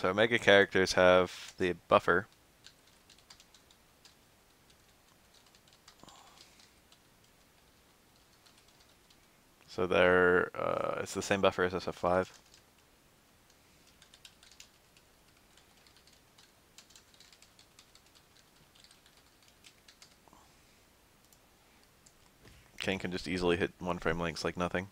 So Mega characters have the buffer. So they're it's the same buffer as SF5. Ken can just easily hit one frame lengths like nothing.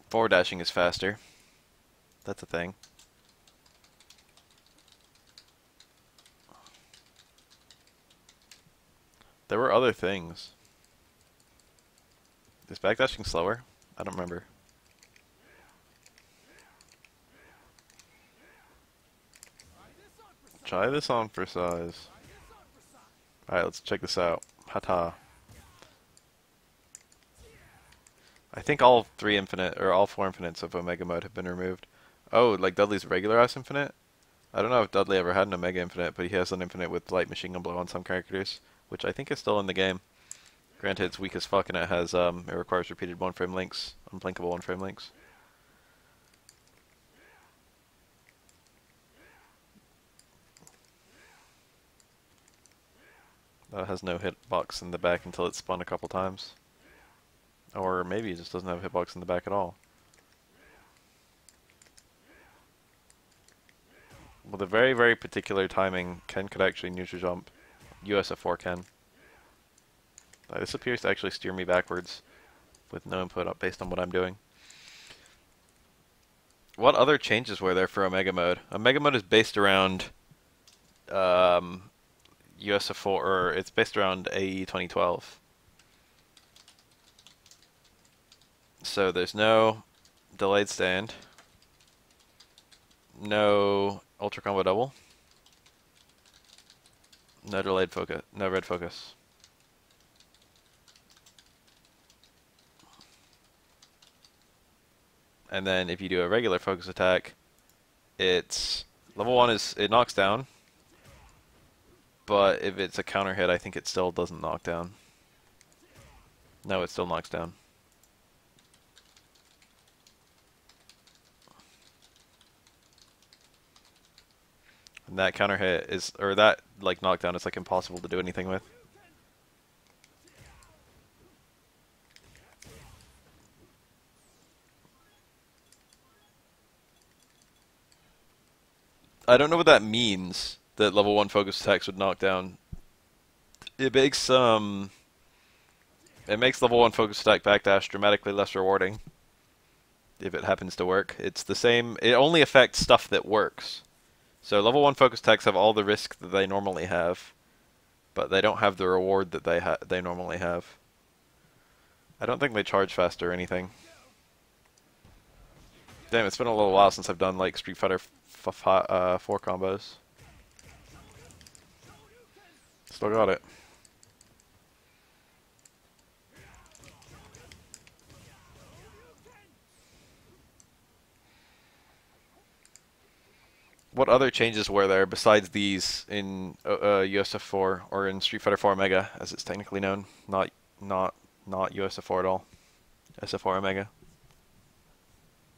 Forward dashing is faster. That's a thing. There were other things. Is backdashing slower? I don't remember. Try this on for size. Alright, let's check this out. Hata. I think all three infinite, or all four infinites of Omega mode have been removed. Oh, like Dudley's regular ass infinite? I don't know if Dudley ever had an Omega infinite, but he has an infinite with light machine gun blow on some characters, which I think is still in the game. Granted, it's weak as fuck and it has, it requires repeated one frame links, unblinkable one frame links. That has no hitbox in the back until it's spun a couple times. Or maybe it just doesn't have a hitbox in the back at all. With a very, very particular timing, Ken could actually neutral jump. SF4O Ken. This appears to actually steer me backwards with no input based on what I'm doing. What other changes were there for Omega mode? Omega mode is based around USF4, or it's based around AE 2012. So there's no delayed stand, no ultra combo double, no delayed focus, no red focus. And then if you do a regular focus attack, it's level 1 it knocks down, but if it's a counter hit, I think it still doesn't knock down. No, it still knocks down. And that counter hit is, or that like knockdown is like impossible to do anything with. I don't know what that means, that level 1 focus attacks would knock down. It makes level 1 focus attack backdash dramatically less rewarding. If it happens to work. It's the same, it only affects stuff that works. So level 1 focus attacks have all the risk that they normally have, but they don't have the reward that they normally have. I don't think they charge fast or anything. Damn, it's been a little while since I've done like Street Fighter 4 combos. Still got it. What other changes were there besides these in USF4 or in Street Fighter 4 Omega, as it's technically known? Not USF4 at all. SF4 Omega.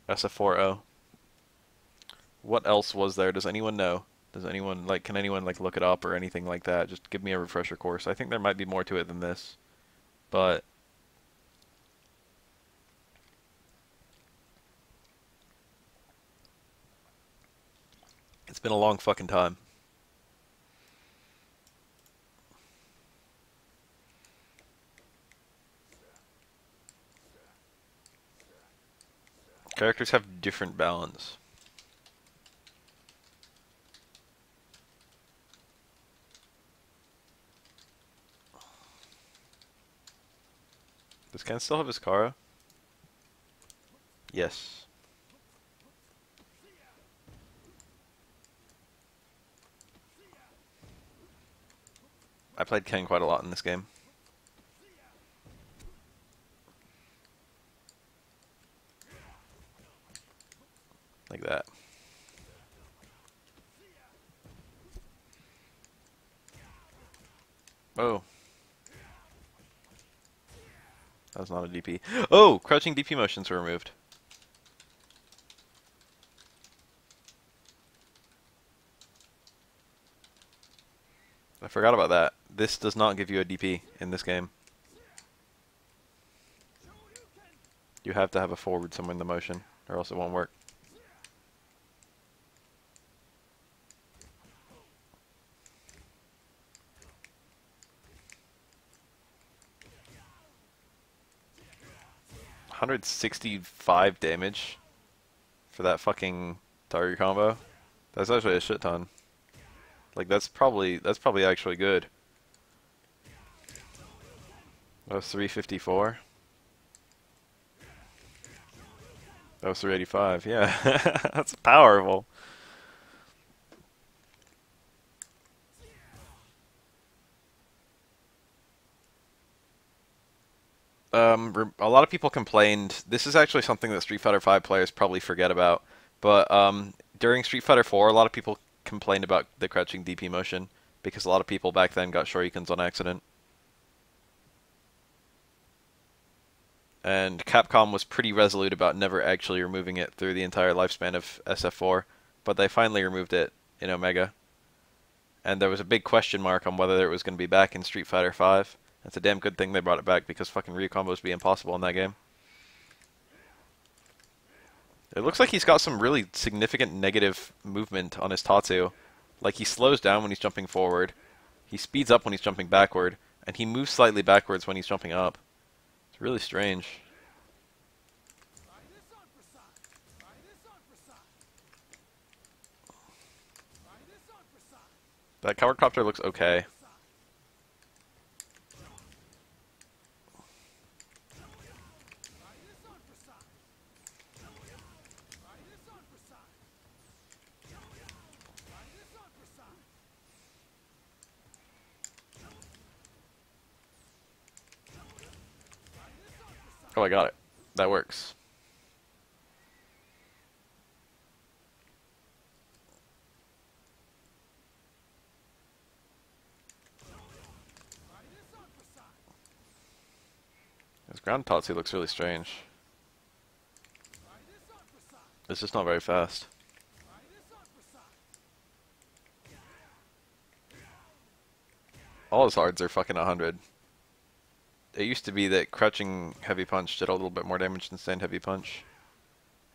SF4O. What else was there? Does anyone know? Does anyone can anyone look it up or anything like that? Just give me a refresher course. I think there might be more to it than this, but it's been a long fucking time. Characters have different balance. Does Ken still have his Kara? Yes. I played Ken quite a lot in this game. Like that. Oh. That was not a DP. Oh! Crouching DP motions were removed. I forgot about that. This does not give you a DP in this game. You have to have a forward somewhere in the motion, or else it won't work. $165 damage for that fucking target combo. That's actually a shit ton. Like that's probably actually good. That was 354. That was 385. Yeah, that's powerful. A lot of people complained. This is actually something that Street Fighter V players probably forget about. But during Street Fighter 4, a lot of people complained about the crouching DP motion because a lot of people back then got Shoryukens on accident. And Capcom was pretty resolute about never actually removing it through the entire lifespan of SF4, but they finally removed it in Omega. And there was a big question mark on whether it was going to be back in Street Fighter V. It's a damn good thing they brought it back because fucking Ryu combos would be impossible in that game. It looks like he's got some really significant negative movement on his Tatsu. Like he slows down when he's jumping forward, he speeds up when he's jumping backward, and he moves slightly backwards when he's jumping up. It's really strange. That Covercopter looks okay. Oh, I got it. That works. His ground Tatsu looks really strange. It's just not very fast. All his hards are fucking 100. It used to be that crouching heavy punch did a little bit more damage than stand heavy punch.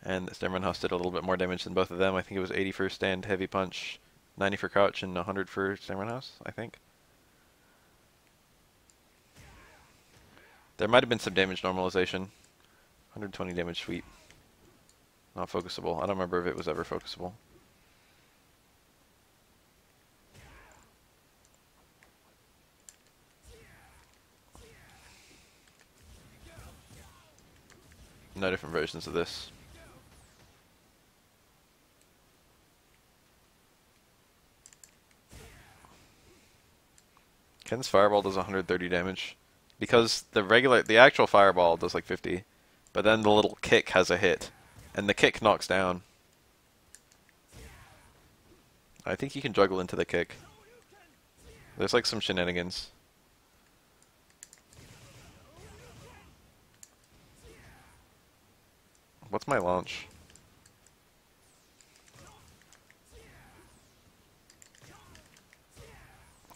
And Stammerman House did a little bit more damage than both of them. I think it was 80 for stand heavy punch, 90 for crouch, and 100 for Stammerman House, I think. There might have been some damage normalization. 120 damage sweep. Not focusable. I don't remember if it was ever focusable. No different versions of this. Ken's fireball does 130 damage. Because the actual fireball does like 50. But then the little kick has a hit. And the kick knocks down. I think you can juggle into the kick. There's like some shenanigans. What's my launch?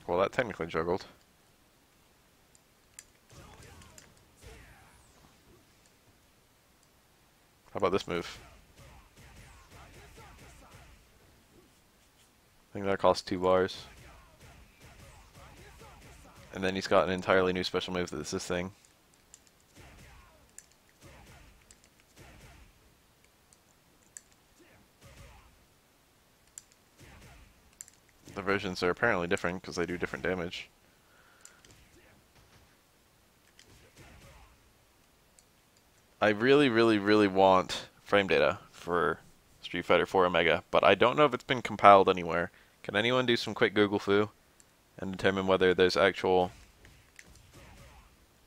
Well, that technically juggled. How about this move? I think that costs 2 bars. And then he's got an entirely new special move that's this thing. The versions are apparently different because they do different damage. I really, really, really want frame data for Street Fighter 4 Omega, but I don't know if it's been compiled anywhere. Can anyone do some quick Google foo and determine whether there's actual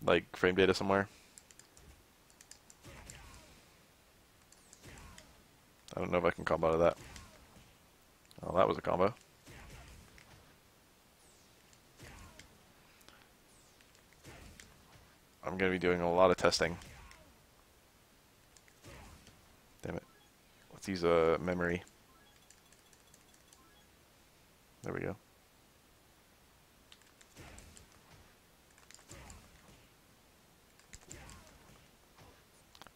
like frame data somewhere? I don't know if I can combo to that. Oh, that was a combo. I'm going to be doing a lot of testing. Damn it. Let's use a memory. There we go.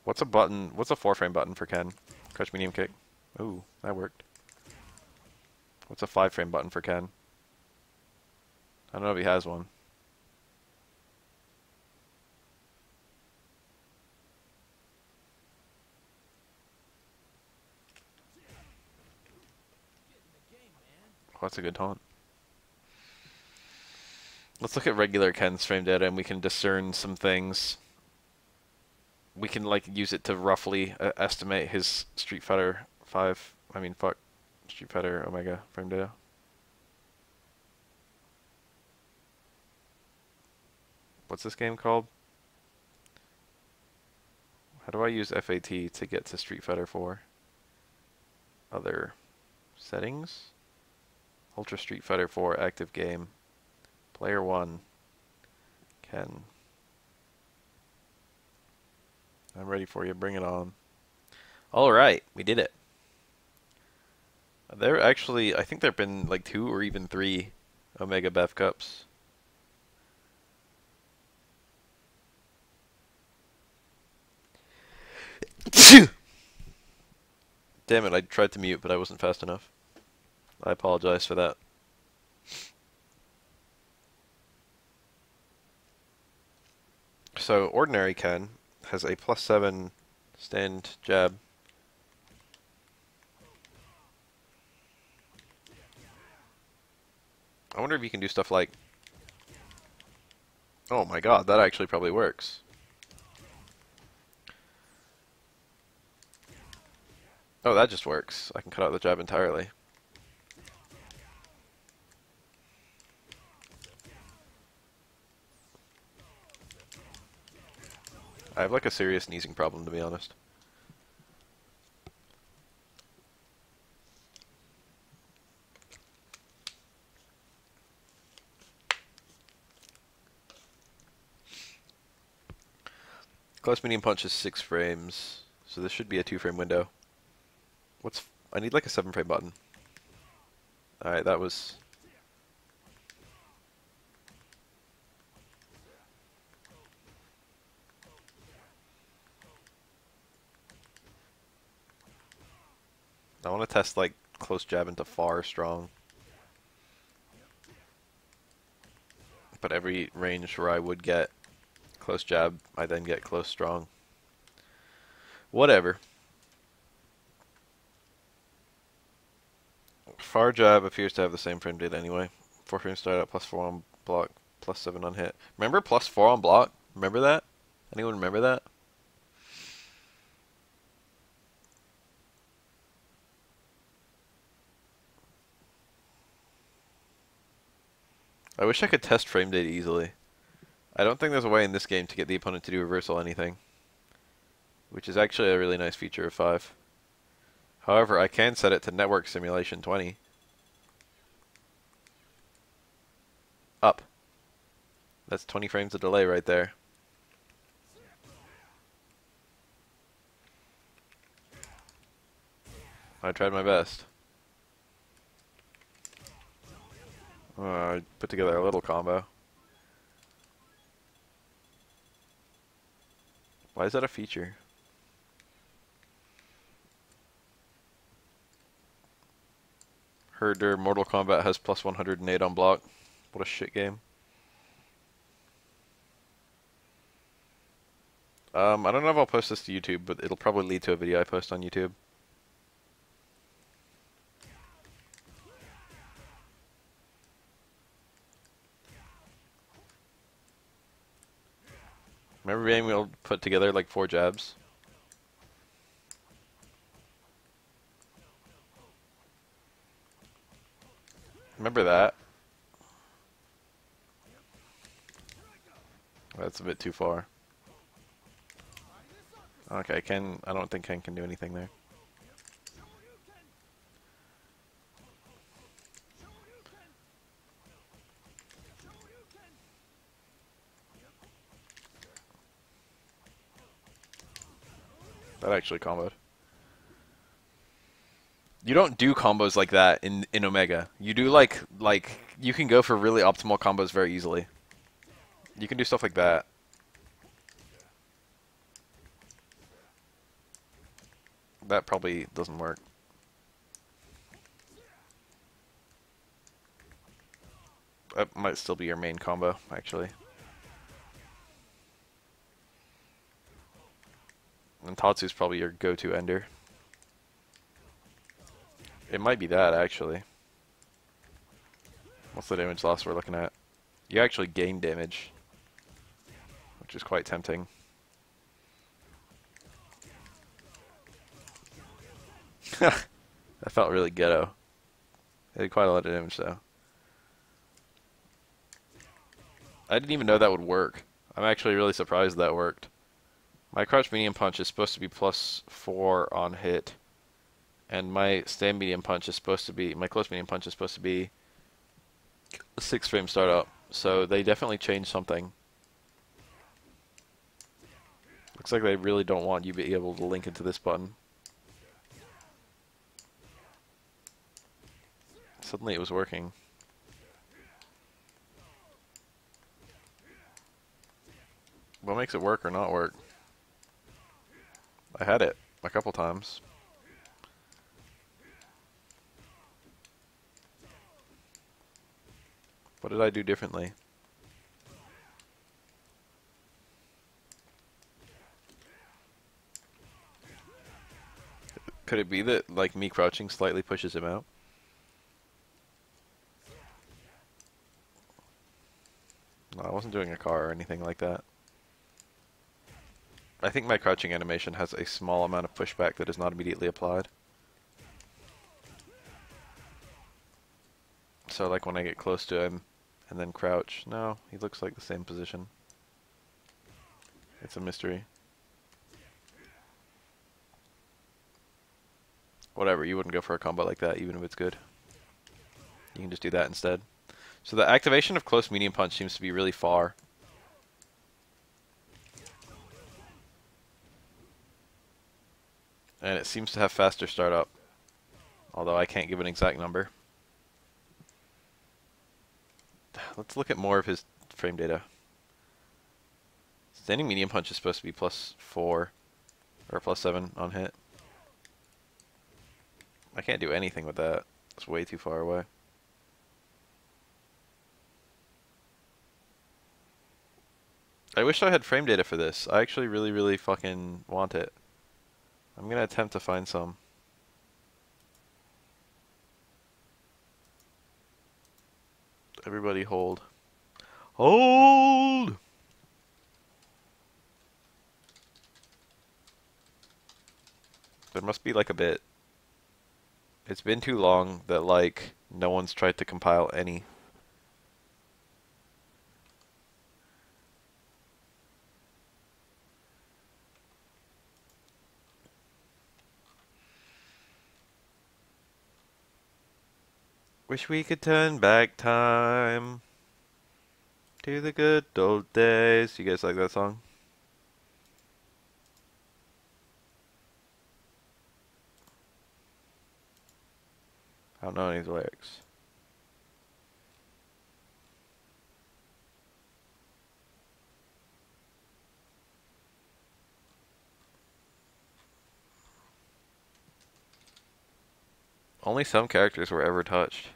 What's a button? What's a 4-frame button for Ken? Crouch medium kick. Ooh, that worked. What's a 5-frame button for Ken? I don't know if he has one. Oh, that's a good taunt. Let's look at regular Ken's frame data and we can discern some things. We can like use it to roughly estimate his Street Fighter 5. I mean, fuck, Street Fighter Omega frame data. What's this game called? How do I use FAT to get to Street Fighter 4? Other settings? Ultra Street Fighter 4 active game. Player 1. Ken. I'm ready for you. Bring it on. Alright, we did it. There actually, I think there have been like 2 or even 3 Omega Bev Cups. Damn it, I tried to mute, but I wasn't fast enough. I apologize for that. So, ordinary Ken has a +7 stand jab. I wonder if you can do stuff like... Oh my god, that actually probably works. Oh, that just works. I can cut out the jab entirely. I have like a serious sneezing problem, to be honest. Close medium punch is 6 frames, so this should be a 2-frame window. I need like a 7-frame button. Alright, that was... I want to test like close jab into far strong. But every range where I would get close jab, I then get close strong. Whatever. Far jab appears to have the same frame data anyway. 4 frames start at +4 on block, +7 on hit. Remember +4 on block? Remember that? Anyone remember that? I wish I could test frame data easily. I don't think there's a way in this game to get the opponent to do reversal anything, which is actually a really nice feature of 5. However, I can set it to network simulation 20. Up. That's 20 frames of delay right there. I tried my best. I put together a little combo. Why is that a feature? Herder Mortal Kombat has +108 on block. What a shit game. I don't know if I'll post this to YouTube, but it'll probably lead to a video I post on YouTube. Remember being able to put together like 4 jabs? Remember that? That's a bit too far. Okay, I don't think Ken can do anything there. That actually comboed. You don't do combos like that in Omega. You do like you can go for really optimal combos very easily. You can do stuff like that. That probably doesn't work. That might still be your main combo, actually. And Tatsu's probably your go-to ender. It might be that, actually. What's the damage loss we're looking at? You actually gain damage, which is quite tempting. That felt really ghetto. It did quite a lot of damage, though. I didn't even know that would work. I'm actually really surprised that worked. My crouch medium punch is supposed to be +4 on hit. And my stand medium punch is supposed to be, my close medium punch is supposed to be a 6-frame startup. So they definitely changed something. Looks like they really don't want you to be able to link into this button. Suddenly it was working. What makes it work or not work? I had it a couple times. What did I do differently? Could it be that, like, me crouching slightly pushes him out? No, I wasn't doing a car or anything like that. I think my crouching animation has a small amount of pushback that is not immediately applied. So, like, when I get close to him and then crouch, no, he looks like the same position. It's a mystery. Whatever, you wouldn't go for a combo like that even if it's good. You can just do that instead. So the activation of close medium punch seems to be really far. And it seems to have faster startup. Although I can't give an exact number. Let's look at more of his frame data. Standing medium punch is supposed to be +4 or +7 on hit. I can't do anything with that. It's way too far away. I wish I had frame data for this. I actually really, really fucking want it. I'm gonna attempt to find some. Everybody hold. Hold! There must be like a bit. It's been too long that like no one's tried to compile any. Wish we could turn back time to the good old days. You guys like that song? I don't know any of the lyrics. Only some characters were ever touched.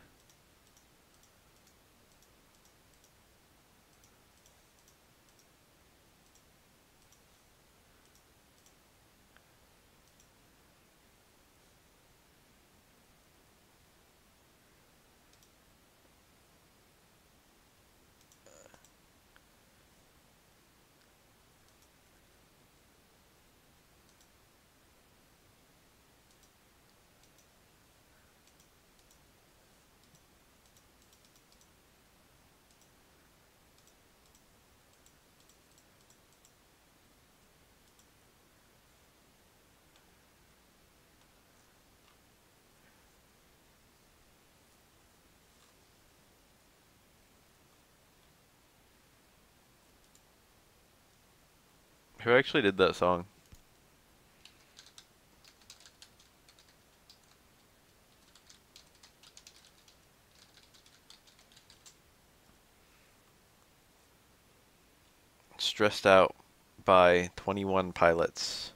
Who actually did that song? stressed out by 21 pilots.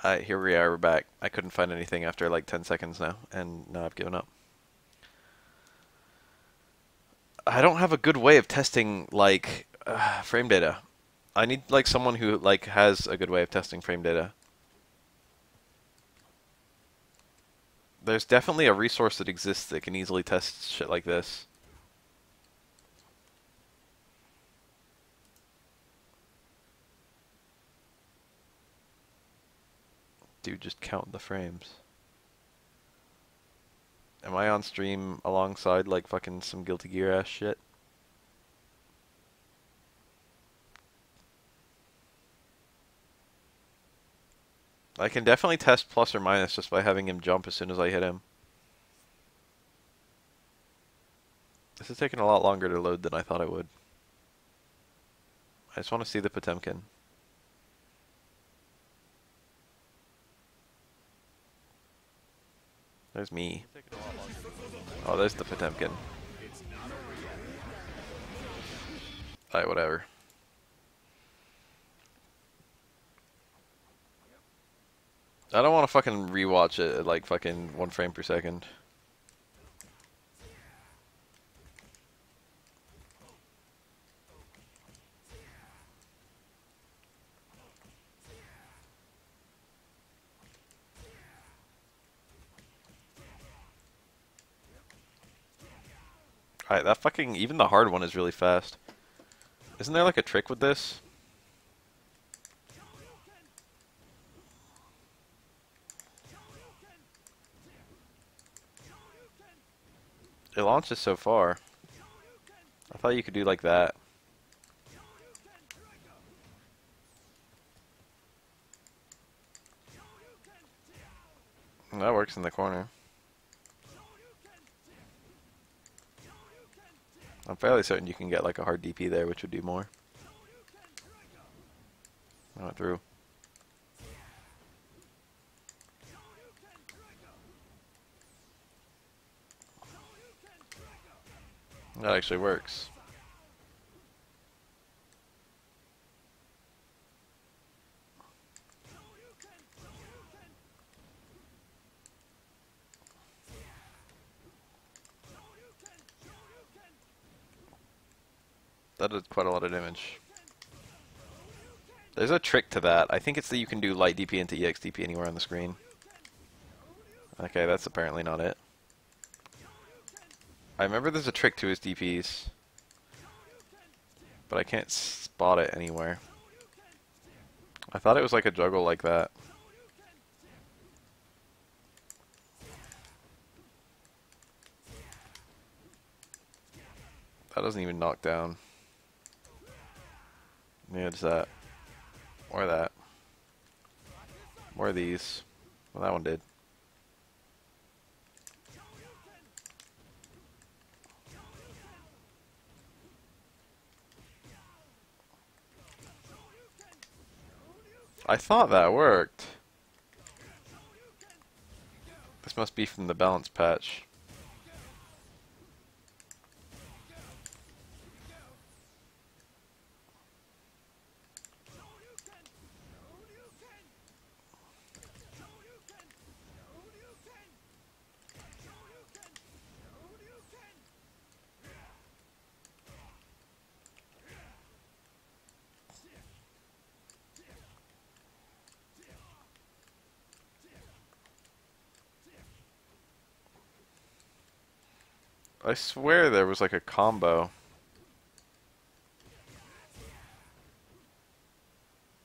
Alright, here we are, we're back. I couldn't find anything after like 10 seconds now, and now I've given up. I don't have a good way of testing, like, frame data. I need, like, someone who, like, has a good way of testing frame data. There's definitely a resource that exists that can easily test shit like this. Dude, just count the frames. Am I on stream alongside like fucking some Guilty Gear ass shit? I can definitely test plus or minus just by having him jump as soon as I hit him. This is taking a lot longer to load than I thought it would. I just want to see the Potemkin. There's me. Oh, there's the Potemkin. Alright, whatever. I don't want to fucking rewatch it at like fucking 1 frame per second. Alright, that fucking, even the hard one is really fast. Isn't there like a trick with this? It launches so far. I thought you could do like that. That works in the corner. I'm fairly certain you can get like a hard DP there, which would do more. I went through. That actually works. That did quite a lot of damage. There's a trick to that. I think it's that you can do light DP into EX DP anywhere on the screen. Okay, that's apparently not it. I remember there's a trick to his DPs, but I can't spot it anywhere. I thought it was like a juggle like that. That doesn't even knock down. Yeah, it's that. Or that. Or these. Well, that one did. I thought that worked. This must be from the balance patch. I swear there was like a combo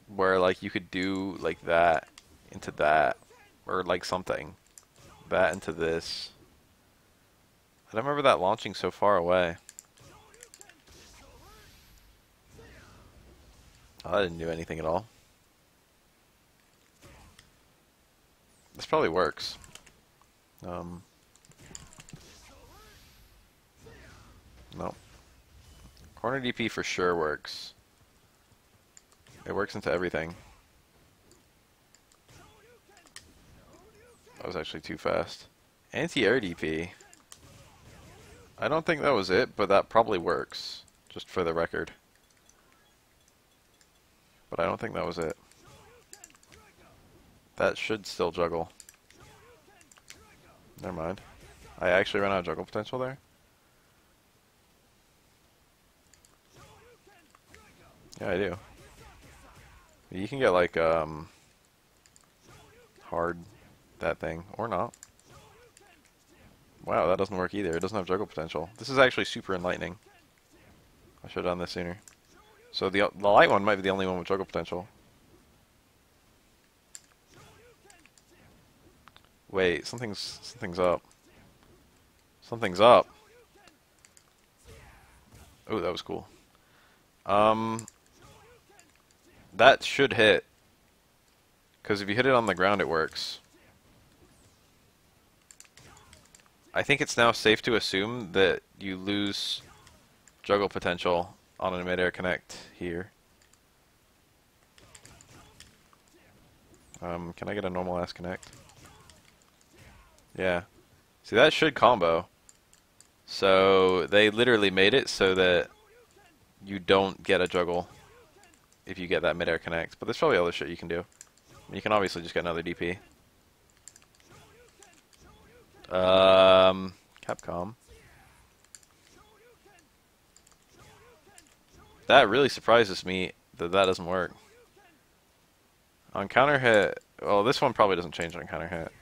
where like you could do like that into that, or like something. That into this. I don't remember that launching so far away. Oh, I didn't do anything at all. This probably works. No. Corner DP for sure works. It works into everything. That was actually too fast. Anti-air DP. I don't think that was it, but that probably works. Just for the record. But I don't think that was it. That should still juggle. Never mind. I actually ran out of juggle potential there? Yeah, I do. You can get like, hard that thing, or not. Wow, that doesn't work either. It doesn't have juggle potential. This is actually super enlightening. I should have done this sooner. So the light one might be the only one with juggle potential. Wait, something's up. Something's up. Oh, that was cool. That should hit. Because if you hit it on the ground, it works. I think it's now safe to assume that you lose juggle potential on a mid-air connect here. Can I get a normal ass connect? Yeah. See, that should combo. So they literally made it so that you don't get a juggle if you get that mid-air connect. But there's probably other shit you can do. You can obviously just get another DP. Capcom. That really surprises me that that doesn't work. On counter hit, well, this one probably doesn't change on counter hit.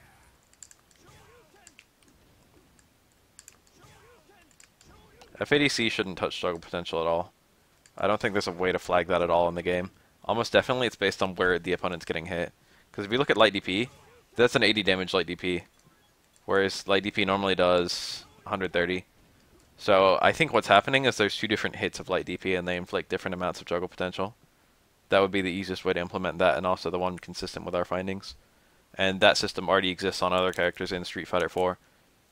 FADC shouldn't touch juggle potential at all. I don't think there's a way to flag that at all in the game. Almost definitely it's based on where the opponent's getting hit. Because if you look at light DP, that's an 80 damage light DP. Whereas light DP normally does 130. So I think what's happening is there's two different hits of light DP and they inflict different amounts of juggle potential. That would be the easiest way to implement that, and also the one consistent with our findings. And that system already exists on other characters in Street Fighter 4.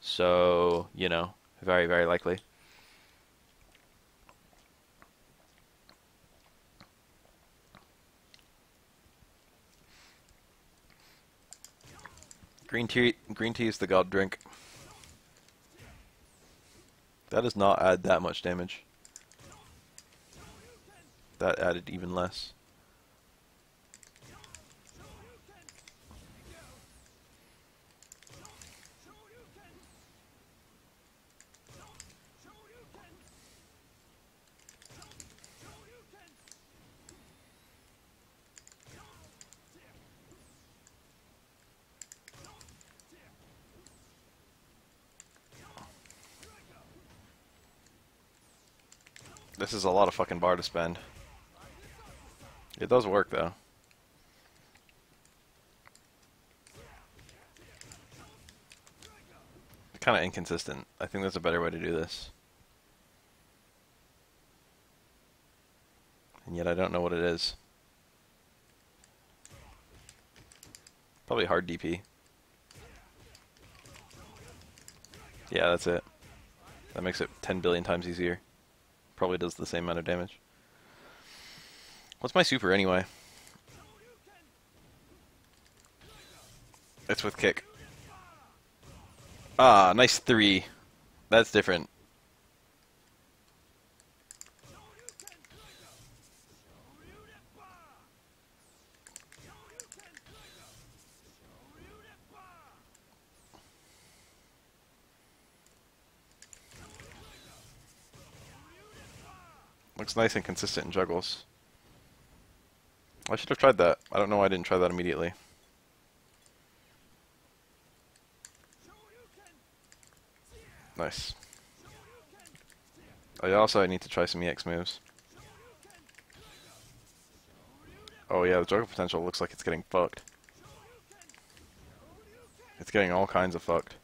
So, you know, very, very likely. Green tea is the god drink. That does not add that much damage. That added even less. This is a lot of fucking bar to spend. It does work though. Kind of inconsistent. I think there's a better way to do this. And yet I don't know what it is. Probably hard DP. Yeah, that's it. That makes it 10 billion times easier. Probably does the same amount of damage. What's my super anyway? It's with kick. Ah, nice 3. That's different. Looks nice and consistent in juggles. I should have tried that. I don't know why I didn't try that immediately. Nice. Oh, yeah, also I need to try some EX moves. Oh yeah, the juggle potential looks like it's getting fucked. It's getting all kinds of fucked.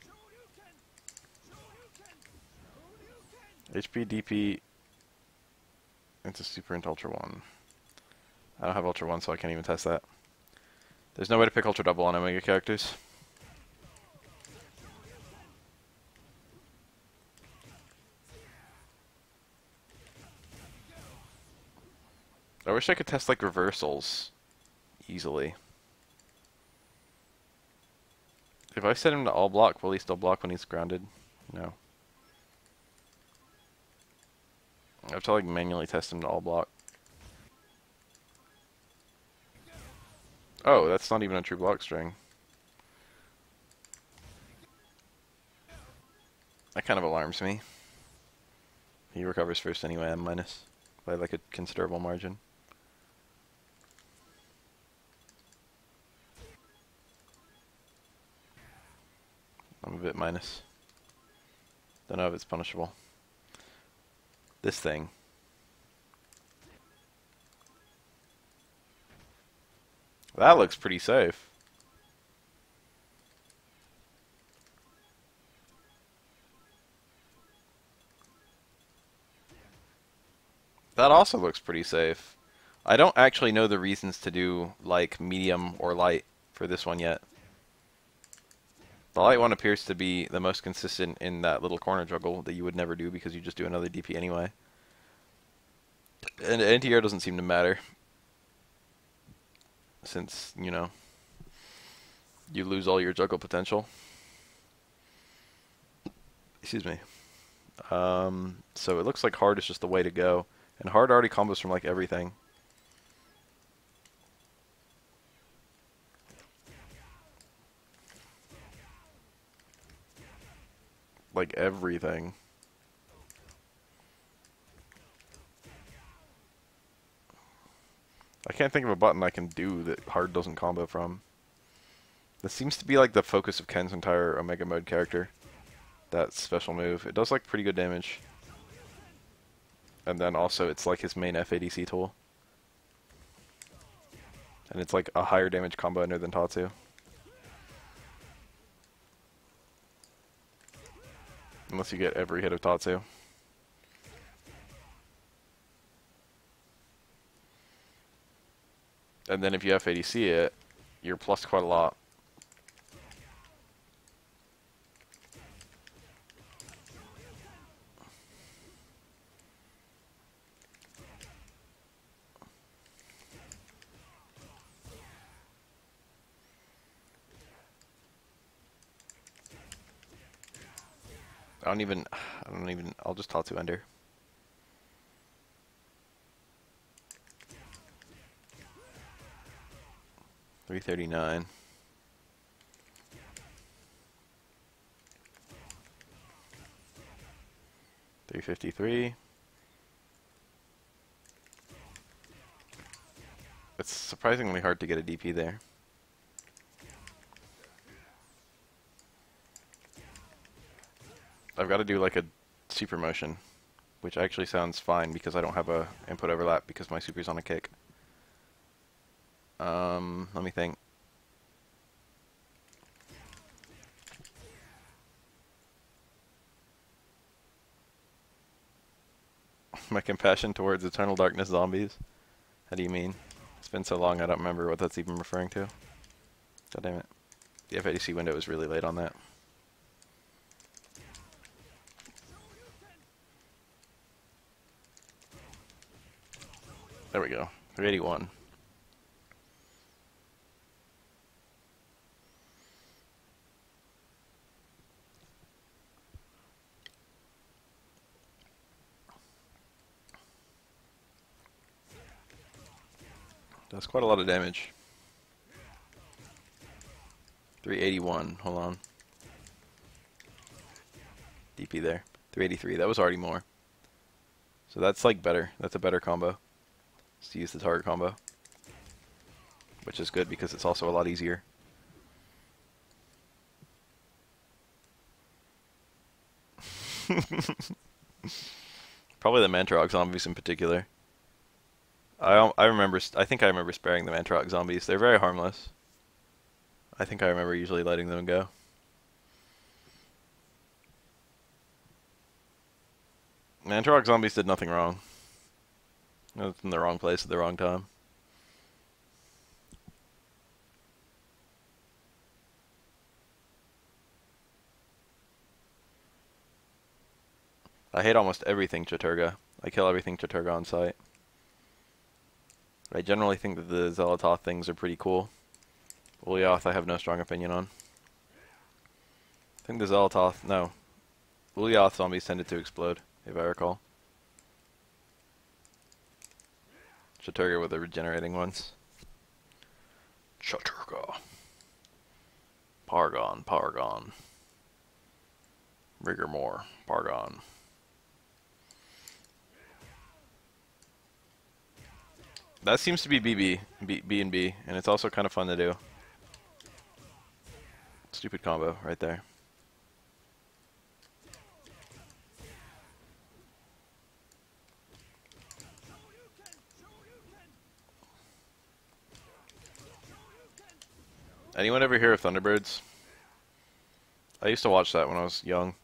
HP, DP, into Super into Ultra 1. I don't have Ultra 1, so I can't even test that. There's no way to pick Ultra Double on Omega characters. I wish I could test, like, reversals easily. If I set him to all block, will he still block when he's grounded? No. I have to, like, manually test him to all block. Oh, that's not even a true block string. That kind of alarms me. He recovers first anyway, M minus, by like a considerable margin. I'm a bit minus. Don't know if it's punishable. This thing. That looks pretty safe. That also looks pretty safe. I don't actually know the reasons to do, like, medium or light for this one yet. The light one appears to be the most consistent in that little corner juggle that you would never do because you just do another DP anyway. And anti-air doesn't seem to matter. Since, you know, you lose all your juggle potential. Excuse me. So it looks like hard is just the way to go. And hard already combos from, like, everything. Like, everything. I can't think of a button I can do that hard doesn't combo from. This seems to be, like, the focus of Ken's entire Omega Mode character. That special move. It does, like, pretty good damage. And then also, it's, like, his main FADC tool. And it's, like, a higher damage combo ender than Tatsu. Unless you get every hit of Tatsu. And then if you FADC it, you're plus quite a lot. I'll just Tatsu ender. $339. $353. It's surprisingly hard to get a DP there. I've got to do like a super motion, which actually sounds fine because I don't have a input overlap because my super's on a kick. Let me think. My compassion towards Eternal Darkness zombies? How do you mean? It's been so long I don't remember what that's even referring to. God damn it. The FADC window is really late on that. There we go. 381. That's quite a lot of damage. 381. Hold on. DP there. 383. That was already more. So that's like better. That's a better combo. Just to use the target combo. Which is good because it's also a lot easier. Probably the Mantarok zombies in particular. I think I remember sparing the Mantarok zombies. They're very harmless. I think I remember usually letting them go. Mantarok zombies did nothing wrong. It was in the wrong place at the wrong time. I hate almost everything Chaturga. I kill everything Chaturga on sight. I generally think that the Xelatoth things are pretty cool. Ulyaoth I have no strong opinion on. I think the Xelatoth, no. Ulyaoth zombies tended to explode, if I recall. Chaturga were the regenerating ones. Chaturga. Pargon, Pargon. Rigormore, Pargon. That seems to be B and B, and it's also kind of fun to do. Stupid combo right there. Anyone ever hear of Thunderbirds? I used to watch that when I was young.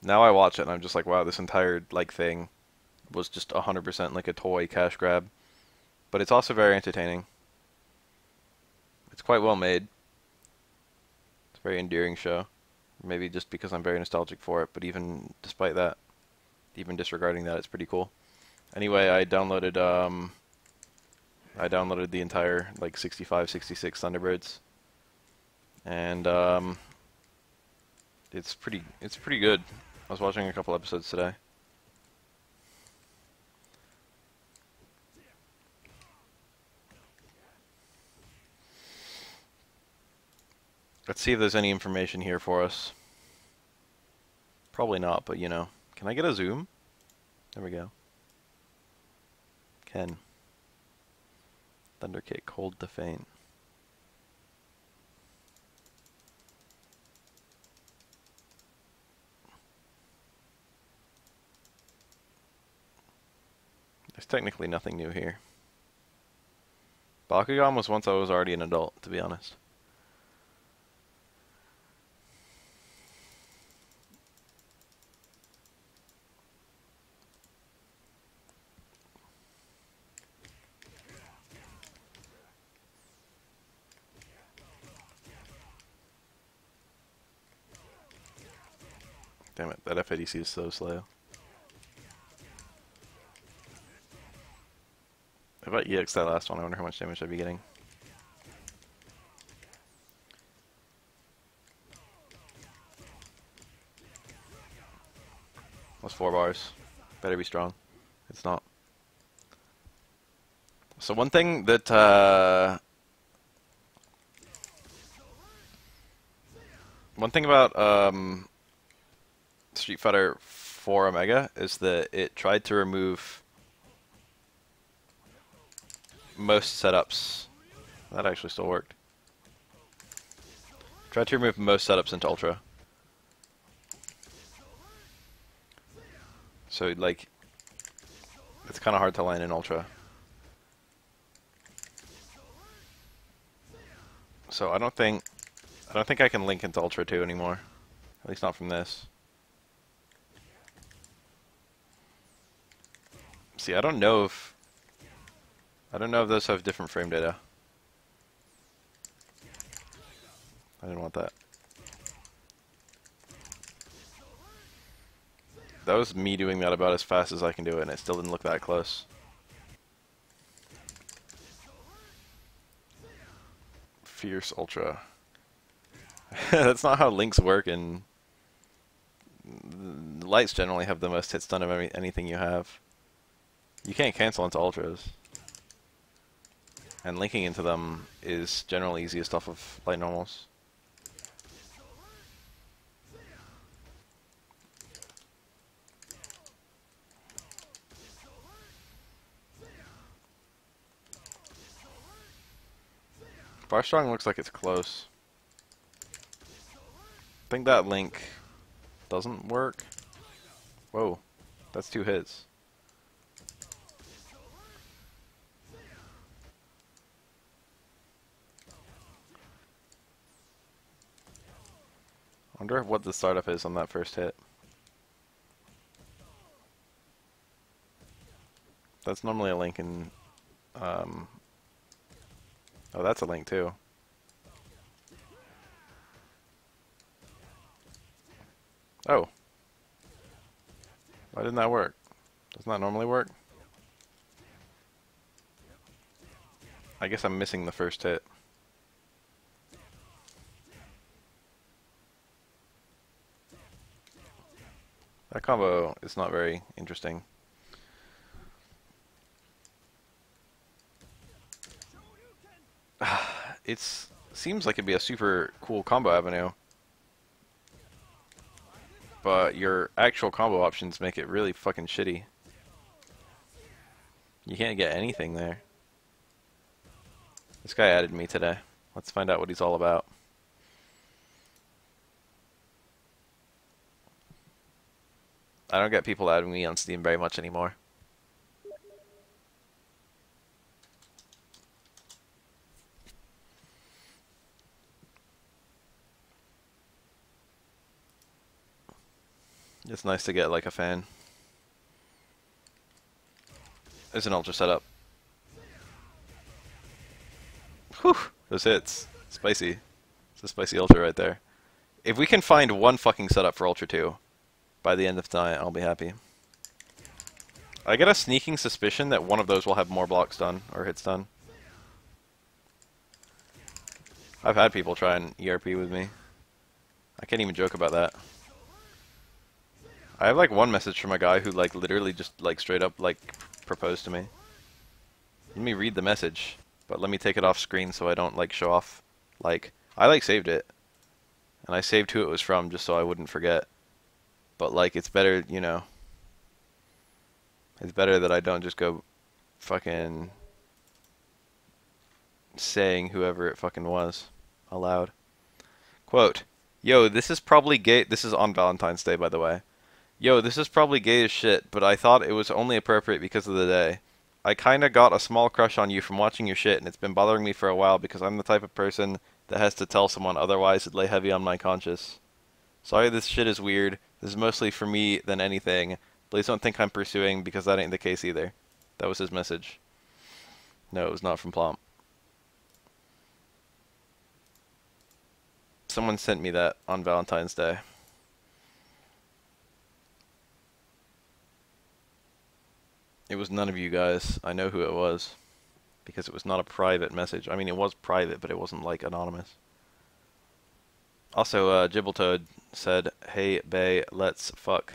Now I watch it and I'm just like, wow, this entire like thing was just 100% like a toy cash grab. But it's also very entertaining. It's quite well made. It's a very endearing show. Maybe just because I'm very nostalgic for it, but even despite that, even disregarding that, it's pretty cool. Anyway, I downloaded the entire like 65, 66 Thunderbirds. And it's pretty good. I was watching a couple episodes today. Let's see if there's any information here for us. Probably not, but you know. Can I get a zoom? There we go. Ken. Thunderkick, hold the feint. There's technically nothing new here. Bakugan was once I was already an adult, to be honest. Damn it, that FADC is so slow. If I EX that last one, I wonder how much damage I'd be getting. That's 4 bars. Better be strong. It's not. So one thing that one thing about Street Fighter 4 Omega is that it tried to remove most setups. That actually still worked. Tried to remove most setups into Ultra. So like, it's kind of hard to land in Ultra. So I don't think I can link into Ultra 2 anymore. At least not from this. See, I don't know if those have different frame data. I didn't want that. That was me doing that about as fast as I can do it, and it still didn't look that close. Fierce Ultra. That's not how links work, and lights generally have the most hit stun of anything you have. You can't cancel into Ultras. And linking into them is generally easiest off of light normals. Bar Strong looks like it's close. I think that link doesn't work. Whoa, that's 2 hits. I wonder what the startup is on that first hit. That's normally a link in... oh, that's a link too. Oh. Why didn't that work? Doesn't that normally work? I guess I'm missing the first hit. That combo is not very interesting. It seems like it'd be a super cool combo avenue, but your actual combo options make it really fucking shitty. You can't get anything there. This guy added me today. Let's find out what he's all about. I don't get people adding me on Steam very much anymore. It's nice to get like a fan. There's an ultra setup. Whew, those hits. Spicy. It's a spicy ultra right there. If we can find one fucking setup for Ultra 2 by the end of tonight, I'll be happy. I get a sneaking suspicion that one of those will have more blocks done, or hits done. I've had people try and ERP with me. I can't even joke about that. I have like one message from a guy who like literally just like straight up like proposed to me. Let me read the message, but let me take it off screen so I don't like show off. Like, I like saved it. And I saved who it was from just so I wouldn't forget. But like, it's better, you know. It's better that I don't just go fucking saying whoever it fucking was aloud. Quote, yo, this is probably gay. This is on Valentine's Day, by the way. Yo, this is probably gay as shit, but I thought it was only appropriate because of the day. I kinda got a small crush on you from watching your shit, and it's been bothering me for a while because I'm the type of person that has to tell someone, otherwise it'd lay heavy on my conscience. Sorry this shit is weird. This is mostly for me than anything. Please don't think I'm pursuing, because that ain't the case either. That was his message. No, it was not from Plomp. Someone sent me that on Valentine's Day. It was none of you guys. I know who it was. Because it was not a private message. I mean, it was private, but it wasn't, like, anonymous. Also, Gibbletoad said, hey, bae, let's fuck.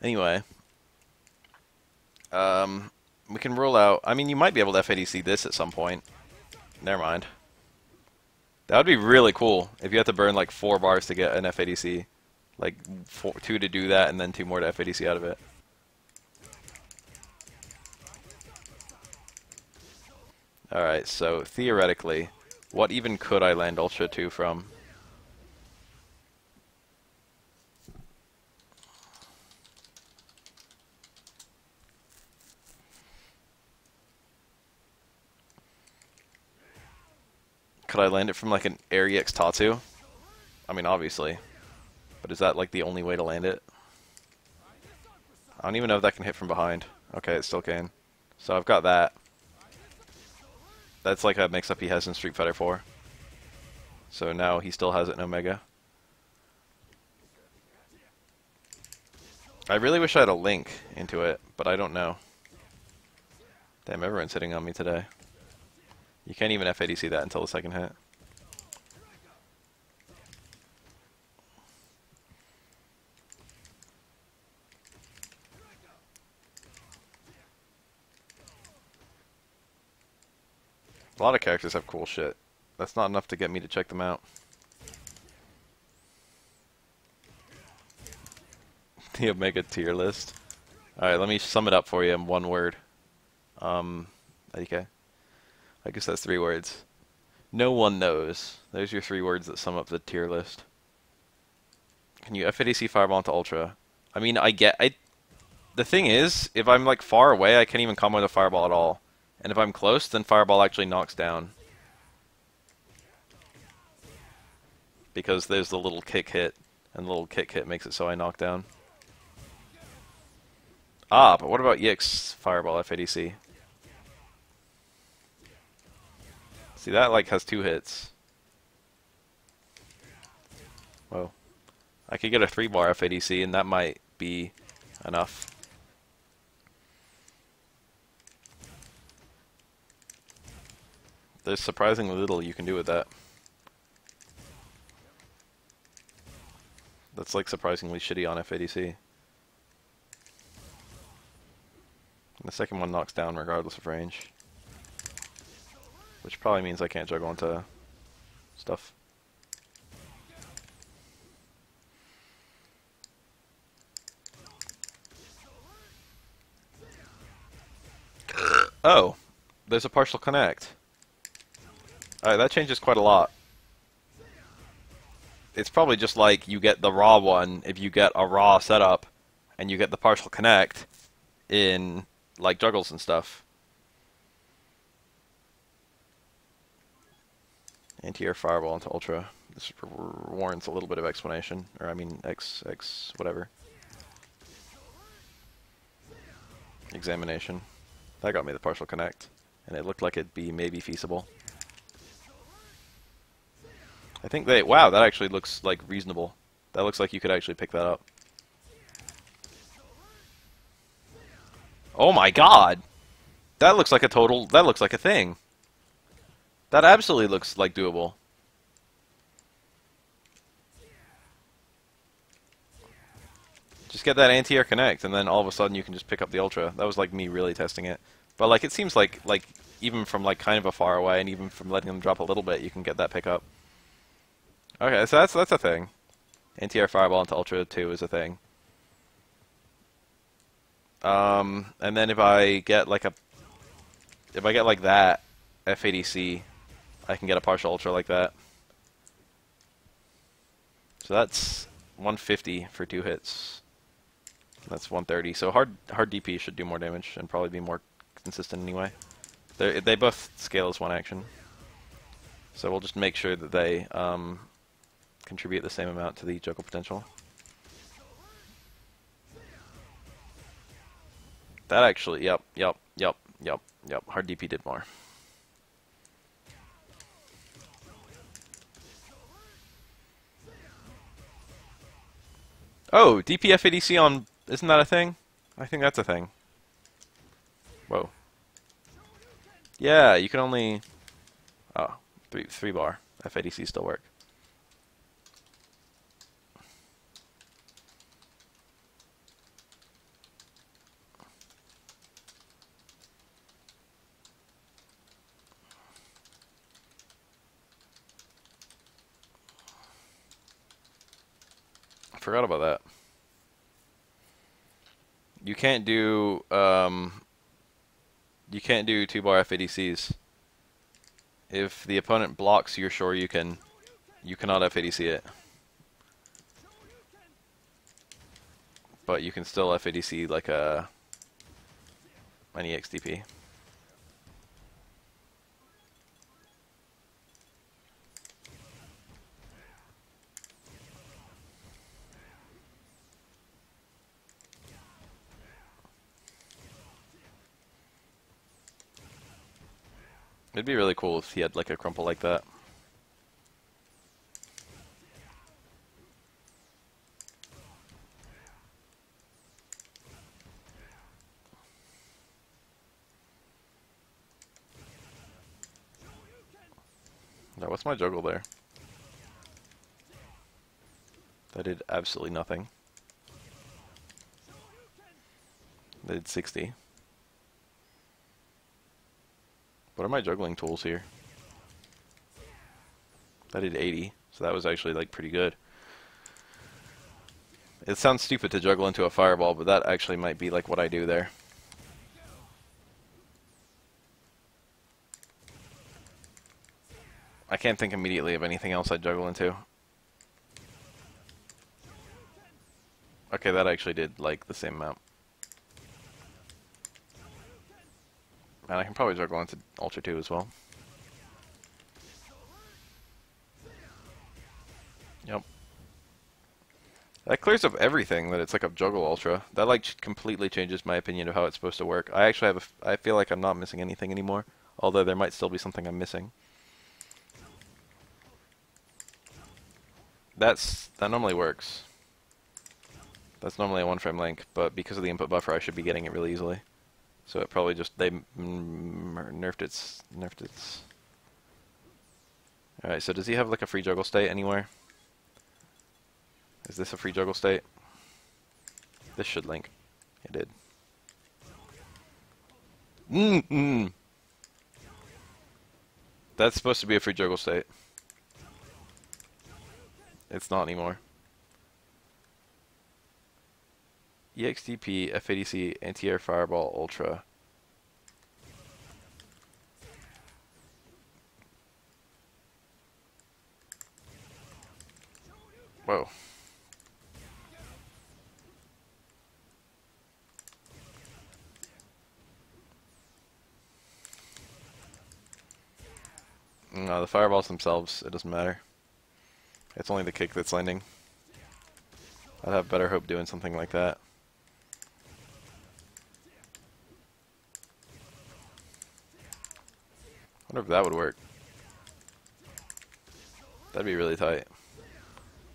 Anyway. We can roll out. I mean, you might be able to FADC this at some point. Never mind. That would be really cool if you had to burn like 4 bars to get an FADC. Like 2 to do that and then 2 more to FADC out of it. Alright, so theoretically, what even could I land Ultra 2 from? Could I land it from like an Air EX Tatsu? I mean, obviously. But is that like the only way to land it? I don't even know if that can hit from behind. Okay, it still can. So I've got that. That's like a mix-up he has in Street Fighter 4. So now he still has it in Omega. I really wish I had a link into it, but I don't know. Damn, everyone's hitting on me today. You can't even FADC that until the second hit. A lot of characters have cool shit. That's not enough to get me to check them out. The Omega tier list. Alright, let me sum it up for you in one word. Okay. I guess that's 3 words. No one knows. There's your 3 words that sum up the tier list. Can you FADC Fireball into Ultra? I mean, the thing is, if I'm like far away, I can't even combo with a Fireball at all. And if I'm close, then Fireball actually knocks down. Because there's the little kick hit, and the little kick hit makes it so I knock down. Ah, but what about EX Fireball FADC? See, that like has 2 hits. Whoa. I could get a 3-bar FADC and that might be enough. There's surprisingly little you can do with that. That's like surprisingly shitty on FADC. The second one knocks down regardless of range. Which probably means I can't juggle into stuff. Oh, there's a partial connect. Alright, that changes quite a lot. It's probably just like you get the raw one if you get a raw setup and you get the partial connect in like juggles and stuff. Anti-air fireball into ultra. This warrants a little bit of explanation, or I mean X whatever. Examination. That got me the partial connect, and it looked like it'd be maybe feasible. I think they... Wow, that actually looks like reasonable. That looks like you could actually pick that up. Oh my god! That looks like a total... That looks like a thing. That absolutely looks like doable. Just get that anti-air connect, and then all of a sudden you can just pick up the ultra. That was like me really testing it. But like it seems like even from like kind of a far away, and even from letting them drop a little bit, you can get that pickup. Okay, so that's a thing. Anti-air fireball into ultra 2 is a thing. And then if I get like that FADC, I can get a partial ultra like that. So that's 150 for 2 hits. That's 130. So hard DP should do more damage and probably be more consistent anyway. They both scale as 1 action. So we'll just make sure that they contribute the same amount to the juggle potential. That actually, yep. Hard DP did more. Oh, DP FADC on... Isn't that a thing? I think that's a thing. Whoa. Yeah, you can only... Oh, 3 bar. FADC still work. I forgot about that. You can't do 2-bar FADCs. If the opponent blocks your Shoryuken, you cannot FADC it. But you can still FADC like an EXDP. It'd be really cool if he had like a crumple like that. Now, what's my juggle there? That did absolutely nothing. That did 60. What are my juggling tools here? That did 80, so that was actually like pretty good. It sounds stupid to juggle into a fireball, but that actually might be like what I do there. I can't think immediately of anything else I'd juggle into. Okay, that actually did like the same amount. And I can probably juggle into Ultra 2 as well. Yep. That clears up everything that it's like a Juggle Ultra. That like completely changes my opinion of how it's supposed to work. I actually have I feel like I'm not missing anything anymore, although there might still be something I'm missing. That normally works. That's normally a 1-frame link, but because of the input buffer, I should be getting it really easily. So it probably just they nerfed its. All right. So does he have like a free juggle state anywhere? Is this a free juggle state? This should link. It did. That's supposed to be a free juggle state. It's not anymore. EXTP, FADC, Anti-Air Fireball, Ultra. Whoa. No, the fireballs themselves, it doesn't matter. It's only the kick that's landing. I'd have better hope doing something like that. I wonder if that would work. That'd be really tight.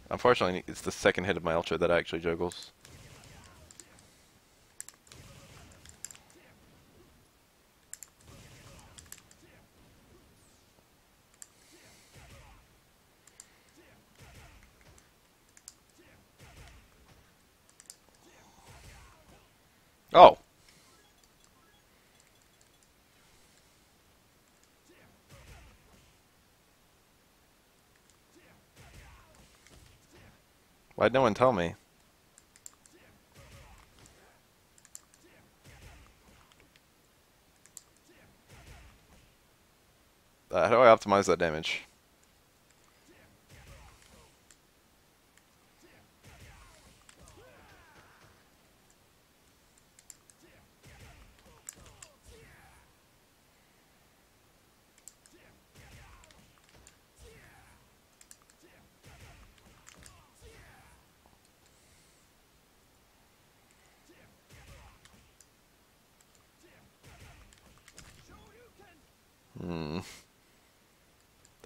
Unfortunately, it's the second hit of my Ultra that actually juggles. Oh! Why'd no one tell me? How do I optimize that damage?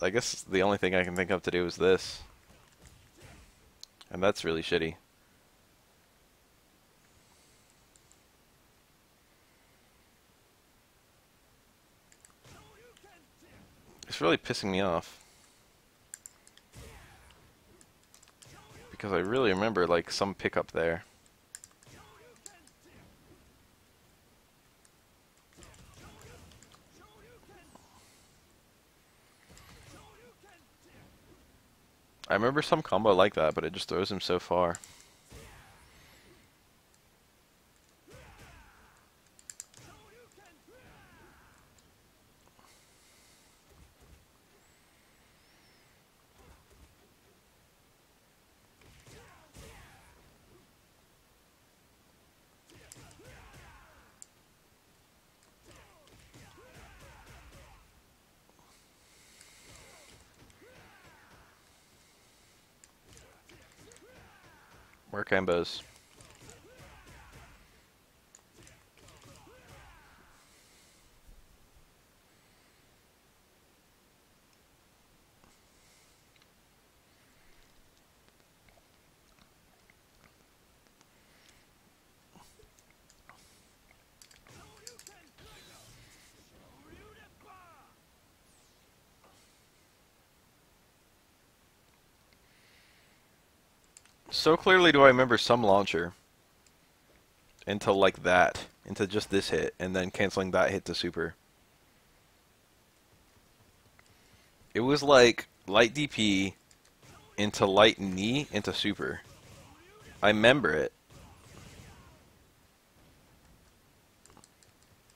I guess the only thing I can think of to do is this. And that's really shitty. It's really pissing me off. Because I really remember like some pickup there. I remember some combo like that, but it just throws him so far. More combos. So clearly do I remember some launcher into like that, into just this hit, and then canceling that hit to super. It was like light DP into light knee into super. I remember it.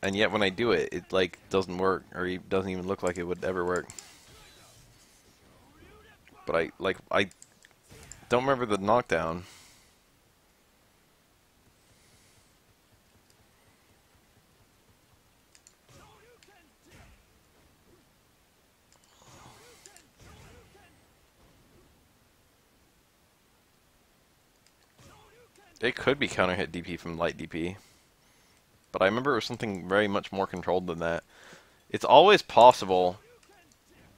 And yet when I do it, it like doesn't work, or it doesn't even look like it would ever work. But I don't remember the knockdown. It could be counter hit DP from light DP, but I remember it was something very much more controlled than that. It's always possible.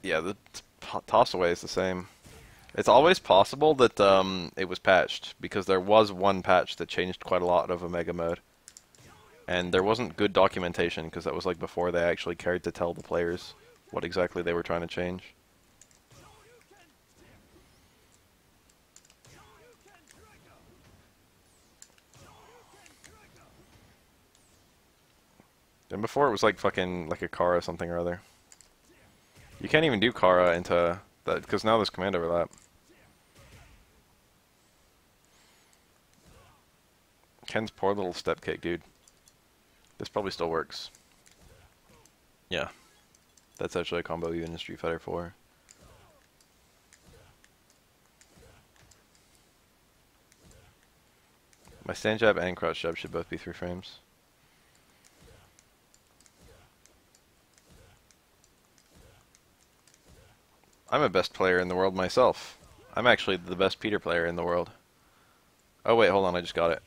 Yeah, the toss away is the same. It's always possible that it was patched, because there was one patch that changed quite a lot of Omega mode. And there wasn't good documentation, because that was like before they actually cared to tell the players what exactly they were trying to change. And before it was like fucking like a Kara something or other. You can't even do Kara into that, because now there's command overlap. Ken's poor little step kick, dude. This probably still works. Yeah. That's actually a combo even in Street Fighter 4. My stand jab and crouch jab should both be 3 frames. I'm a best player in the world myself. I'm actually the best Peter player in the world. Oh wait, hold on, I just got it.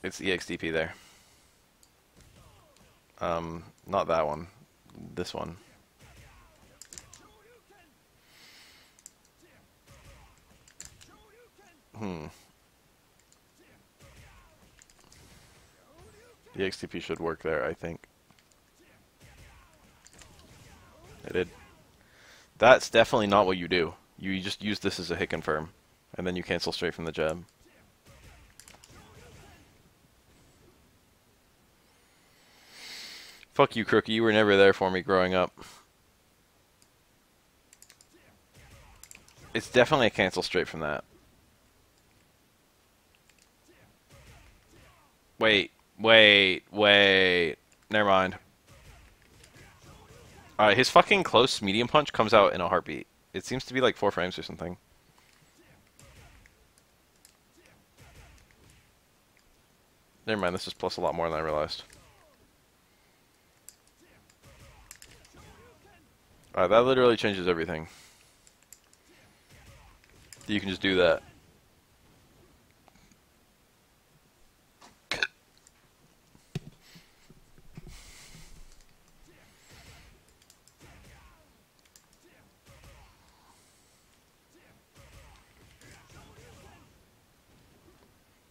It's EXDP there. Not that one. This one. The XTP should work there, I think. It did. That's definitely not what you do. You just use this as a hit confirm, and then you cancel straight from the jab. Fuck you, Crookie. You were never there for me growing up. It's definitely a cancel straight from that. Wait. Never mind. Alright, his fucking close medium punch comes out in a heartbeat. It seems to be like 4 frames or something. Never mind, this is plus a lot more than I realized. Alright, that literally changes everything. You can just do that.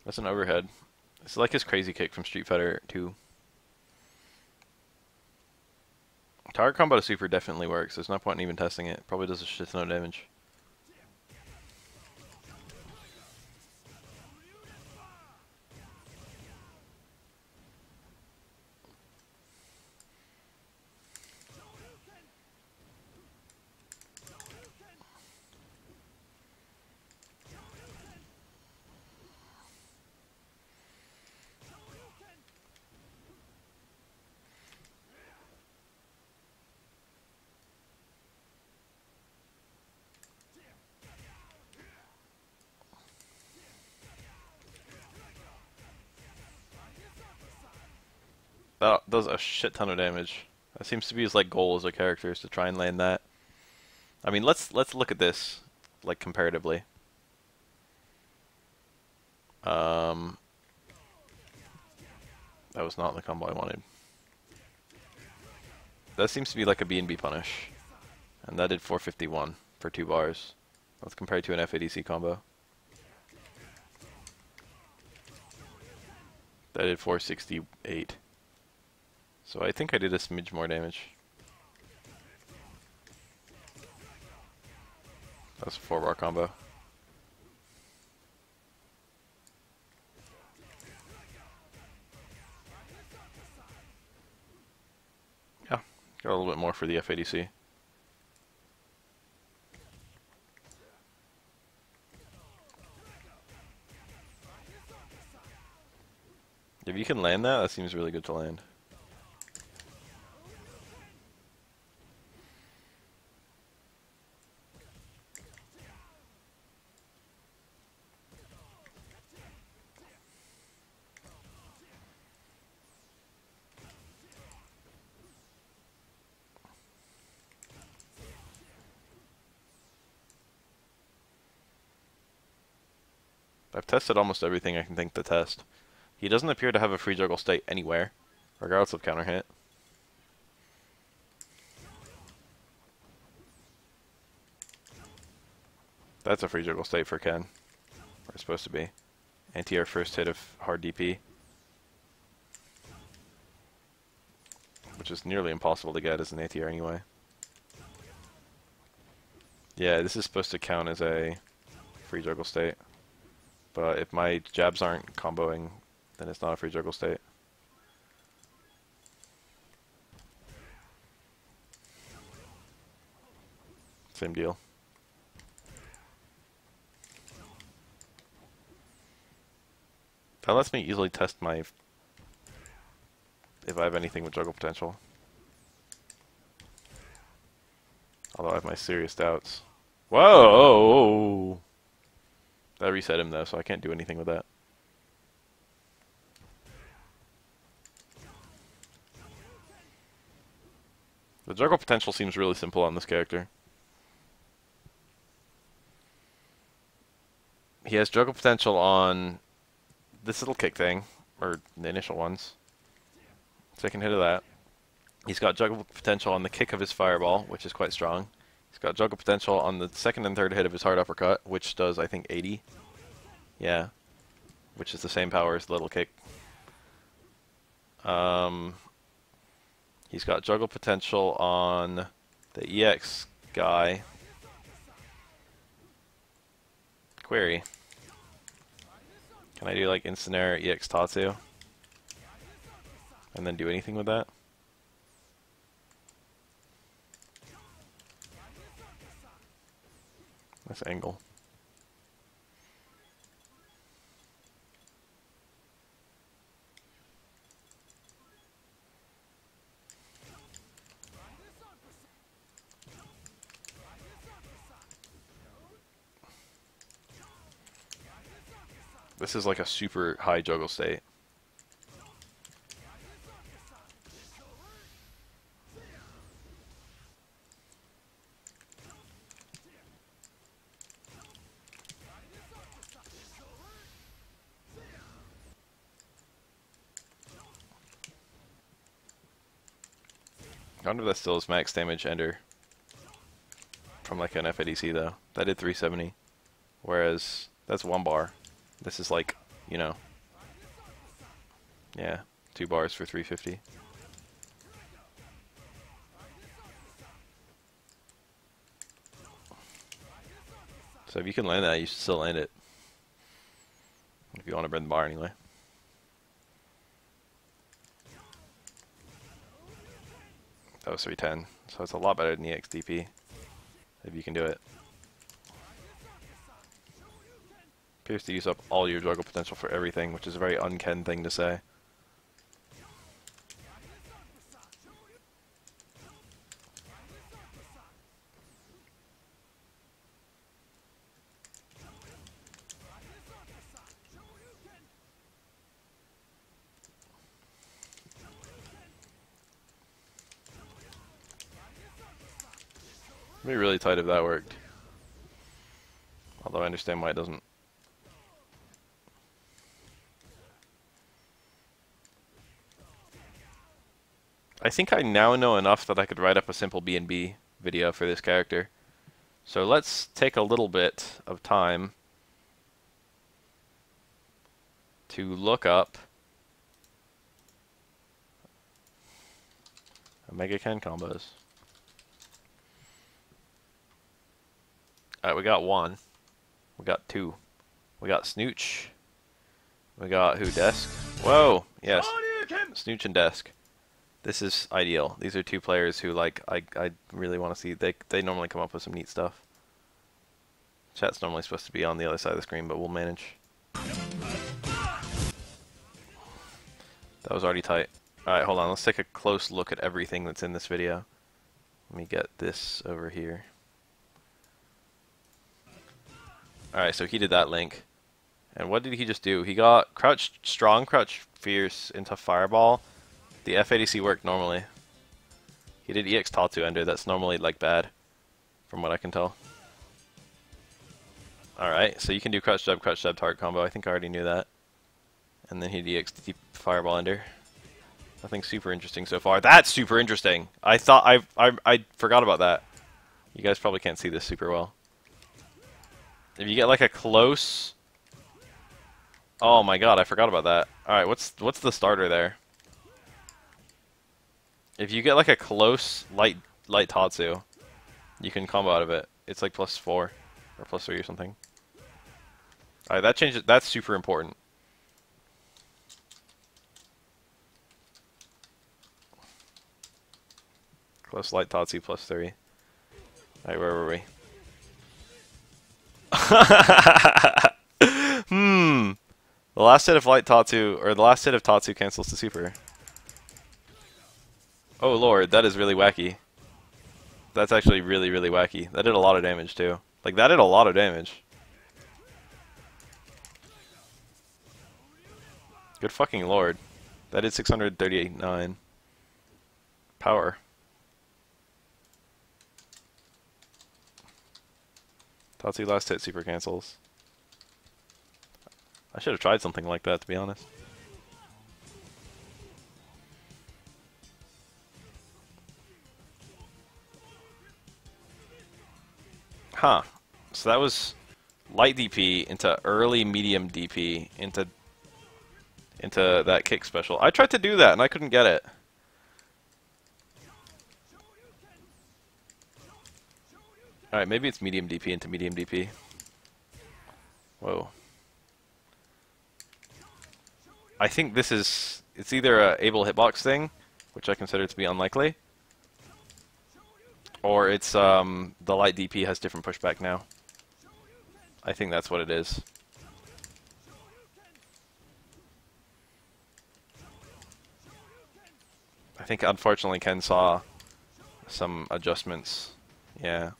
That's an overhead. It's like his crazy kick from Street Fighter 2. Target combo to super definitely works. There's no point in even testing it. Probably does a shit ton of damage. That does a shit ton of damage. That seems to be his like goal as a character, is to try and land that. I mean, let's look at this like comparatively. That was not the combo I wanted. That seems to be like a B&B punish, and that did 451 for 2 bars. Let's compare it to an FADC combo. That did 468. So I think I did a smidge more damage. That's a 4-bar combo. Yeah, got a little bit more for the FADC. If you can land that, that seems really good to land. I've tested almost everything I can think to test. He doesn't appear to have a free juggle state anywhere, regardless of counter hit. That's a free juggle state for Ken. Or it's supposed to be. Anti-air first hit of hard DP. Which is nearly impossible to get as an anti-air anyway. Yeah, this is supposed to count as a free juggle state. But if my jabs aren't comboing, then it's not a free juggle state. Same deal. That lets me easily test my... if I have anything with juggle potential. Although I have my serious doubts. Whoa! That reset him though, so I can't do anything with that. The juggle potential seems really simple on this character. He has juggle potential on this little kick thing, or the initial ones. Second hit of that. He's got juggle potential on the kick of his fireball, which is quite strong. He's got juggle potential on the second and third hit of his hard uppercut, which does, I think, 80. Yeah. Which is the same power as the little kick. He's got juggle potential on the EX guy. Query. Can I do like instant air EX Tatsu? And then do anything with that? Nice angle. This is like a super high juggle state. I wonder if that still is max damage ender from like an FADC though. That did 370, whereas that's 1 bar. This is like, you know, yeah, 2 bars for 350. So if you can land that, you should still land it. If you want to burn the bar anyway. That was 310, so it's a lot better than the XDP, if you can do it. Appears to use up all your juggle potential for everything, which is a very un-Ken thing to say. It'd be really tight if that worked. Although I understand why it doesn't. I think I now know enough that I could write up a simple B&B video for this character. So let's take a little bit of time to look up Omega Ken combos. Alright, we got 1. We got 2. We got Snooch. We got who? Desk? Whoa! Yes. Snooch and Desk. This is ideal. These are 2 players who, like, I really want to see. They normally come up with some neat stuff. Chat's normally supposed to be on the other side of the screen, but we'll manage. That was already tight. Alright, hold on. Let's take a close look at everything that's in this video. Let me get this over here. Alright, so he did that link. And what did he just do? He got crouch strong, crouch fierce into fireball. The FADC worked normally. He did EX Tatsu ender. That's normally like bad, from what I can tell. Alright, so you can do crouch jab, target combo. I think I already knew that. And then he DXT Fireball Ender. Nothing super interesting so far. That's super interesting! I thought I forgot about that. You guys probably can't see this super well. If you get like a close... Oh my god, I forgot about that. Alright, what's the starter there? If you get like a close light Tatsu, you can combo out of it. It's like +4 or +3 or something. Alright, that changes. That's super important. Close light Tatsu +3. Alright, where were we? The last hit of light Tatsu, or the last hit of Tatsu cancels the super. Oh lord, that is really wacky. That's actually really, really wacky. That did a lot of damage too. Like, that did a lot of damage. Good fucking lord. That did 638.9. Power. Tatsu last hit super cancels. I should have tried something like that, to be honest. Huh. So that was light DP into early medium DP into that kick special. I tried to do that and I couldn't get it. Alright, maybe it's medium DP into medium DP. Whoa. I think this is... It's either a able hitbox thing, which I consider to be unlikely, or it's the light DP has different pushback now. I think that's what it is. I think unfortunately Ken saw some adjustments. Yeah.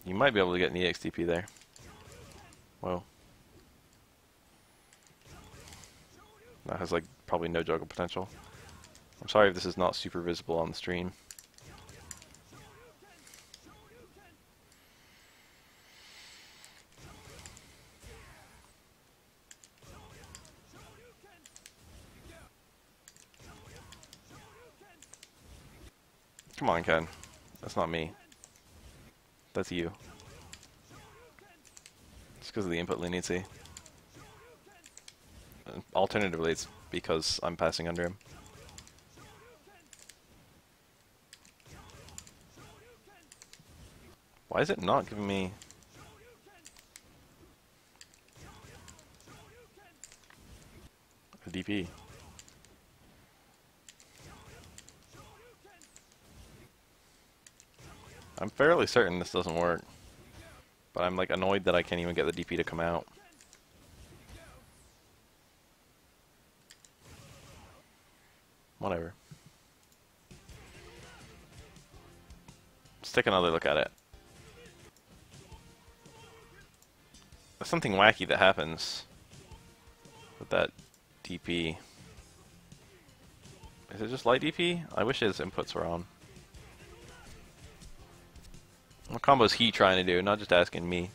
You might be able to get an EXTP there. Whoa. That has like probably no juggle potential. I'm sorry if this is not super visible on the stream. Come on, Ken. That's not me. That's you. It's because of the input leniency. Alternatively, it's because I'm passing under him. Why is it not giving me... a DP? I'm fairly certain this doesn't work. But I'm like annoyed that I can't even get the DP to come out. Whatever. Let's take another look at it. There's something wacky that happens with that DP. Is it just light DP? I wish his inputs were on. What combo is he trying to do? Not just asking me.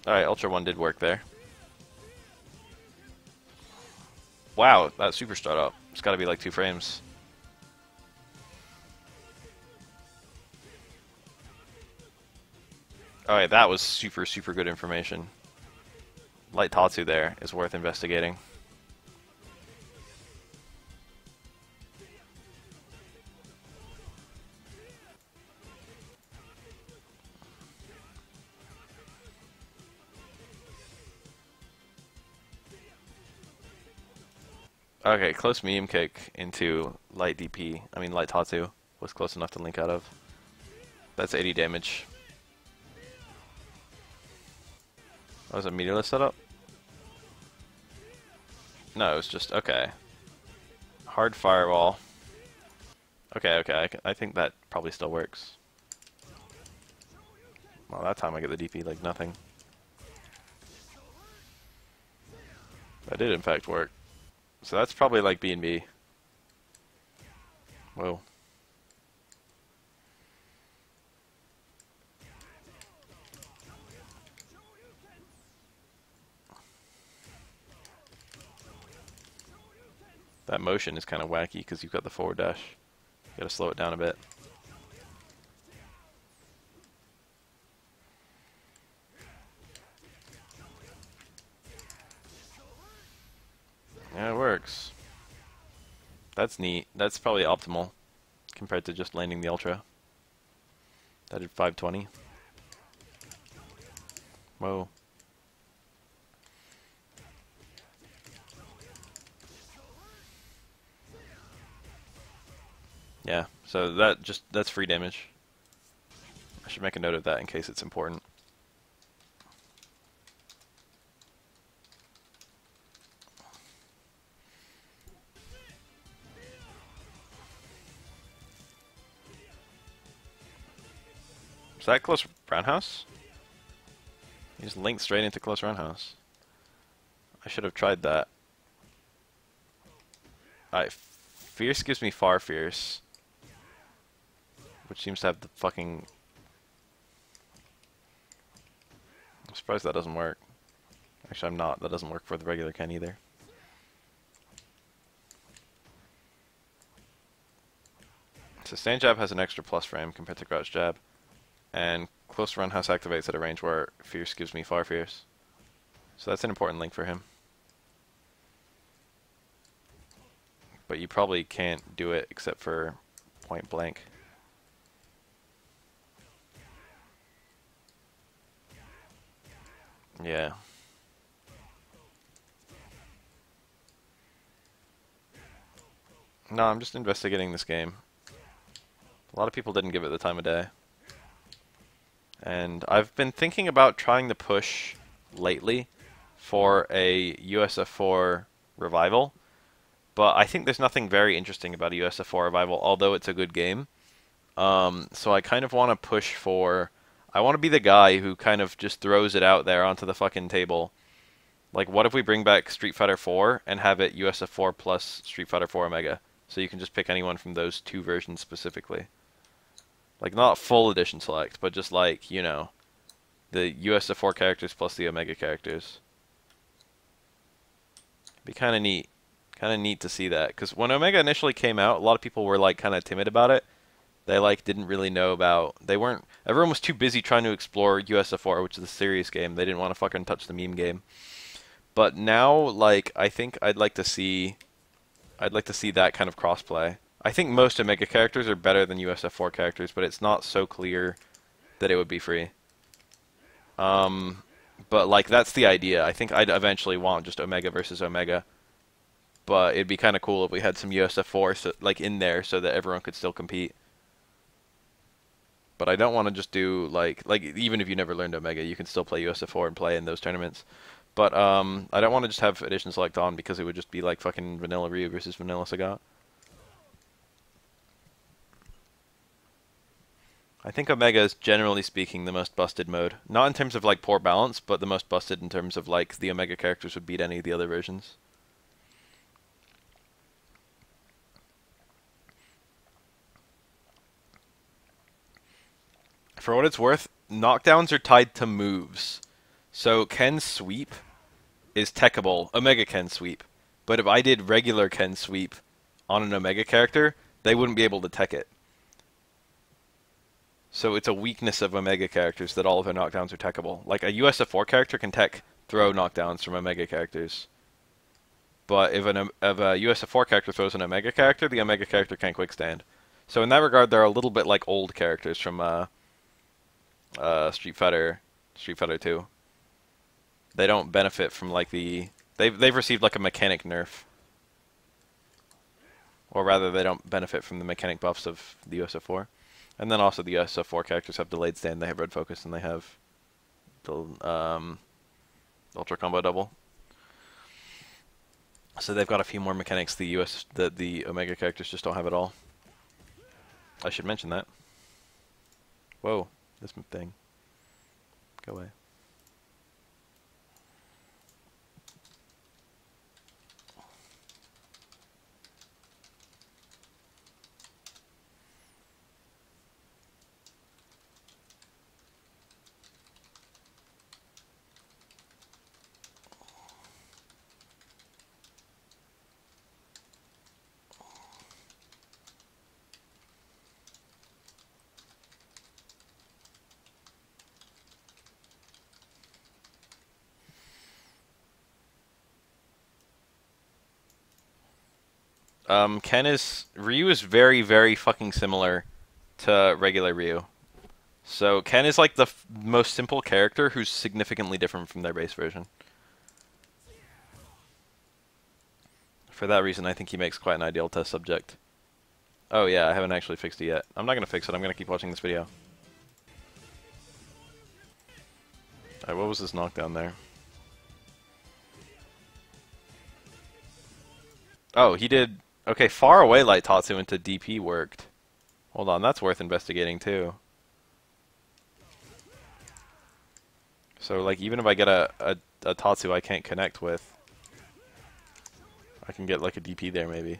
Alright, Ultra 1 did work there. Wow, that super start up. It's gotta be like 2 frames. Alright, that was super, super good information. Light Tatsu there is worth investigating. Okay, close medium kick into light DP. I mean light Tatsu was close enough to link out of. That's 80 damage. That was a meterless setup? No, it was just okay. Hard fireball. Okay, I think that probably still works. Well, that time I get the DP like nothing. That did in fact work. So that's probably like B and B. Whoa. That motion is kind of wacky because you've got the forward dash. You gotta slow it down a bit. Yeah, it works. That's neat. That's probably optimal compared to just landing the ultra. That did 520. Whoa. Yeah, so that's free damage. I should make a note of that in case it's important. Is that close roundhouse? You just linked straight into close roundhouse. I should have tried that. Alright, Fierce gives me far Fierce. Which seems to have the fucking... I'm surprised that doesn't work. Actually, I'm not. That doesn't work for the regular Ken either. So stand jab has an extra plus frame compared to crouch jab. And close roundhouse activates at a range where Fierce gives me far Fierce. So that's an important link for him. But you probably can't do it except for point blank. Yeah. No, I'm just investigating this game. A lot of people didn't give it the time of day. And I've been thinking about trying to push lately for a USF4 revival. But I think there's nothing very interesting about a USF4 revival, although it's a good game. So I kind of want to push for... I want to be the guy who kind of just throws it out there onto the fucking table. Like, what if we bring back Street Fighter 4 and have it USF4 plus Street Fighter 4 Omega? So you can just pick anyone from those two versions specifically. Like, not full edition select, but just like, you know, the USF4 characters plus the Omega characters. Be kind of neat. Kind of neat to see that. Because when Omega initially came out, a lot of people were, like, kind of timid about it. They, like, didn't really know about... Everyone was too busy trying to explore USF4, which is a serious game. They didn't want to fucking touch the meme game. But now, like, I think I'd like to see that kind of crossplay. I think most Omega characters are better than USF4 characters, but it's not so clear that it would be free. But, like, that's the idea. I think I'd eventually want just Omega versus Omega. But it'd be kind of cool if we had some USF4 so, like, in there so that everyone could still compete. But I don't want to just do, like, even if you never learned Omega, you can still play USF4 and play in those tournaments. But, I don't want to just have Edition Select on because it would just be like fucking Vanilla Ryu versus Vanilla Sagat. I think Omega is, generally speaking, the most busted mode. Not in terms of, like, poor balance, but the most busted in terms of, like, the Omega characters would beat any of the other versions. For what it's worth, knockdowns are tied to moves. So Ken's sweep is techable, Omega Ken sweep. But if I did regular Ken sweep on an Omega character, they wouldn't be able to tech it. So it's a weakness of Omega characters that all of their knockdowns are techable. Like a USF4 character can tech throw knockdowns from Omega characters. But if a USF4 character throws an Omega character, the Omega character can't quick stand. So in that regard, they're a little bit like old characters from Street Fighter 2. They don't benefit from like they've received like a mechanic nerf. Or rather, they don't benefit from the mechanic buffs of the USF4. And then also the SF4 characters have delayed stand, they have red focus, and they have the ultra combo double. So they've got a few more mechanics that the Omega characters just don't have at all. I should mention that. Whoa, this thing. Go away. Ryu is very, very fucking similar to regular Ryu. So Ken is like the most simple character who's significantly different from their base version. For that reason, I think he makes quite an ideal test subject. Oh yeah, I haven't actually fixed it yet. I'm not gonna fix it, I'm gonna keep watching this video. Alright, what was this knockdown there? Oh, he did... Okay, far away light Tatsu into DP worked. Hold on, that's worth investigating too. So, like, even if I get a Tatsu I can't connect with, I can get, like, a DP there, maybe.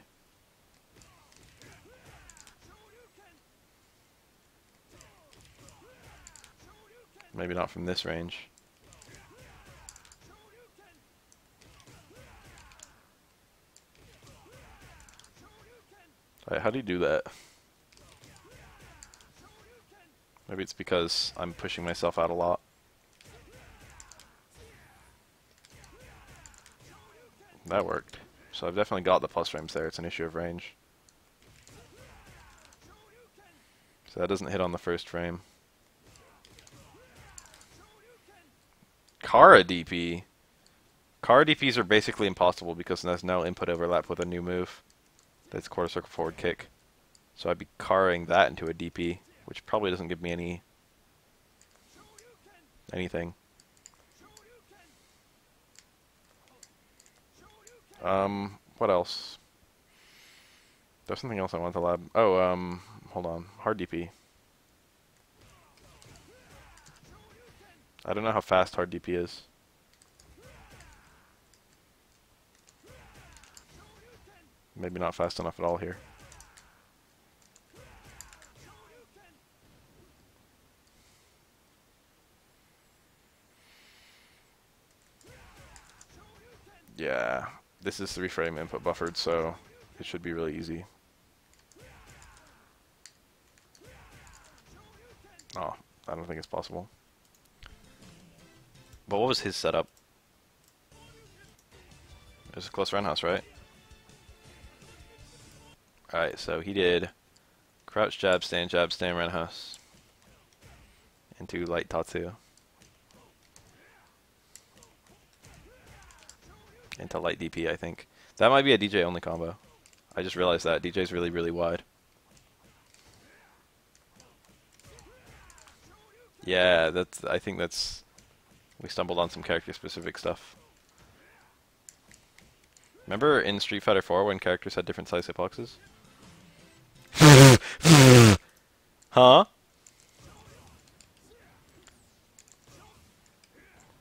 Maybe not from this range. Alright, how do you do that? Maybe it's because I'm pushing myself out a lot. That worked. So I've definitely got the plus frames there. It's an issue of range. So that doesn't hit on the first frame. Kara DP. Kara DPs are basically impossible because there's no input overlap with a new move. That's quarter circle forward kick. So I'd be Karaing that into a DP, which probably doesn't give me anything. What else? There's something else I want to lab. Oh, hold on. Hard DP. I don't know how fast hard DP is. Maybe not fast enough at all here. Yeah, this is 3-frame input buffered, so it should be really easy. Oh, I don't think it's possible. But what was his setup? It was a close roundhouse, right? Alright, so he did crouch, jab, stand, roundhouse. Into light Tatsu. Into light DP, I think. That might be a DJ only combo. I just realized that. DJ's really, really wide. Yeah, I think that's... We stumbled on some character-specific stuff. Remember in Street Fighter 4 when characters had different size hitboxes? Huh?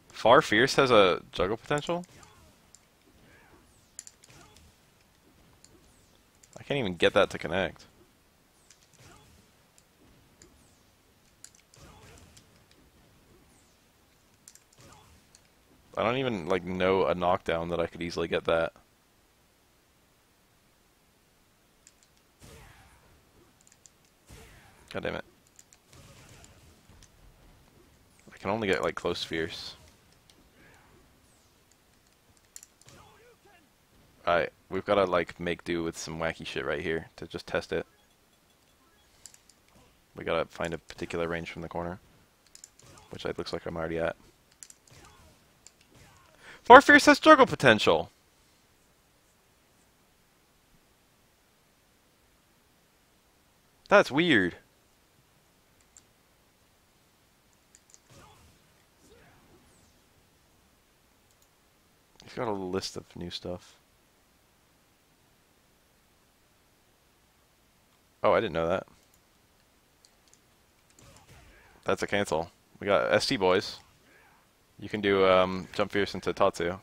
Far Fierce has a juggle potential? I can't even get that to connect. I don't even, like, know a knockdown that I could easily get that. God damn it. I can only get, like, close Fierce. Alright, we've gotta, like, make do with some wacky shit right here to just test it. We gotta find a particular range from the corner, which it looks like I'm already at. Far Fierce has juggle potential! That's weird. He's got a list of new stuff. Oh, I didn't know that. That's a cancel. We got ST boys. You can do jump fierce into Tatsu.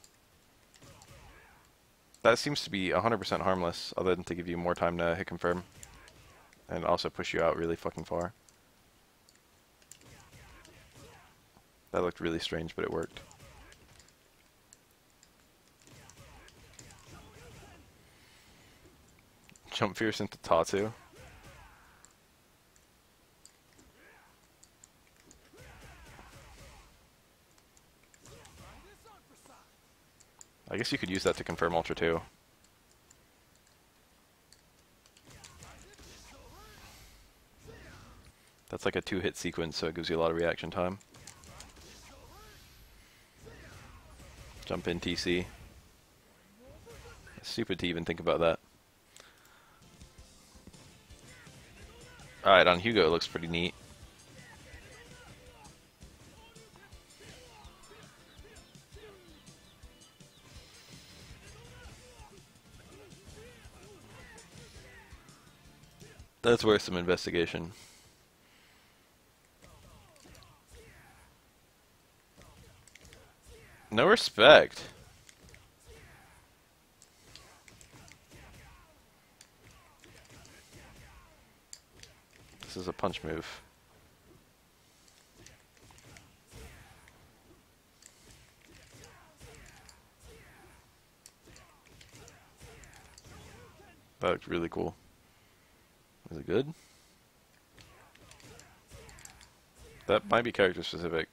That seems to be 100% harmless, other than to give you more time to hit confirm. And also push you out really fucking far. That looked really strange, but it worked. Jump fierce into Tatsu. I guess you could use that to confirm Ultra too. That's like a 2-hit sequence, so it gives you a lot of reaction time. Jump in TC. It's stupid to even think about that. Alright, on Hugo it looks pretty neat. That's worth some investigation. No respect. This is a punch move. That looks really cool. Is it good? That might be character specific.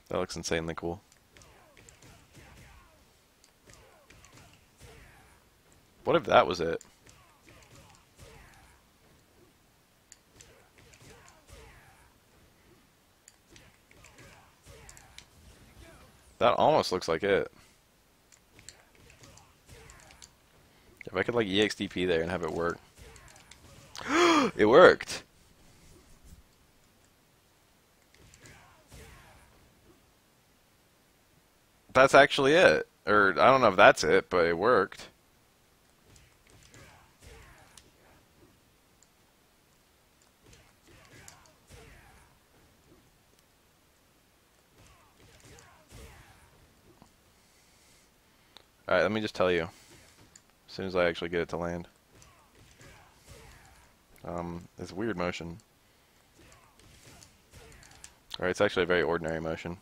That looks insanely cool. What if that was it? That almost looks like it. If I could like EXDP there and have it work. It worked! That's actually it. Or, I don't know if that's it, but it worked. Alright, let me just tell you. As soon as I actually get it to land. It's weird motion. Alright, it's actually a very ordinary motion.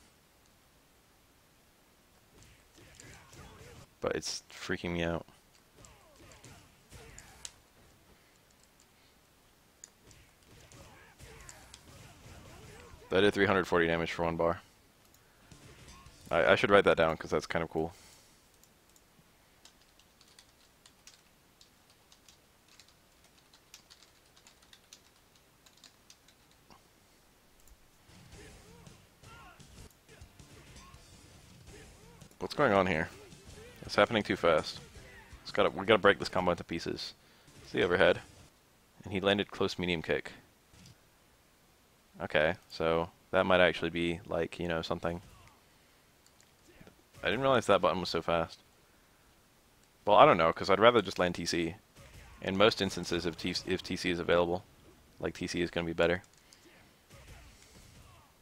But it's freaking me out. That did 340 damage for 1 bar. I should write that down because that's kind of cool. What's going on here? It's happening too fast. We gotta break this combo into pieces. See overhead. And he landed close medium kick. Okay, so that might actually be like, you know, something. I didn't realize that button was so fast. Well, I don't know, because I'd rather just land TC. In most instances, if TC is available, like TC is going to be better.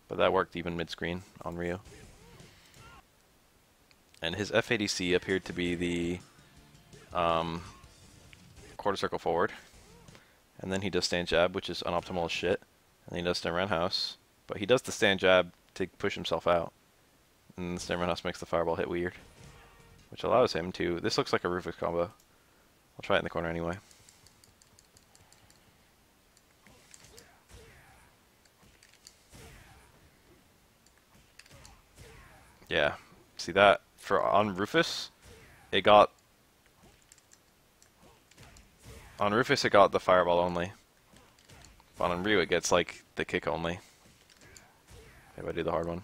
But that worked even mid-screen on Ryu. And his F80C appeared to be the quarter circle forward. And then he does stand jab, which is unoptimal as shit. And then he does stand roundhouse. But he does the stand jab to push himself out. And the stand roundhouse makes the fireball hit weird. Which allows him to... This looks like a Rufus combo. I'll try it in the corner anyway. Yeah. See that? On Rufus, it got... On Rufus, it got the fireball only. But on Ryu, it gets, like, the kick only. Maybe I do the hard one.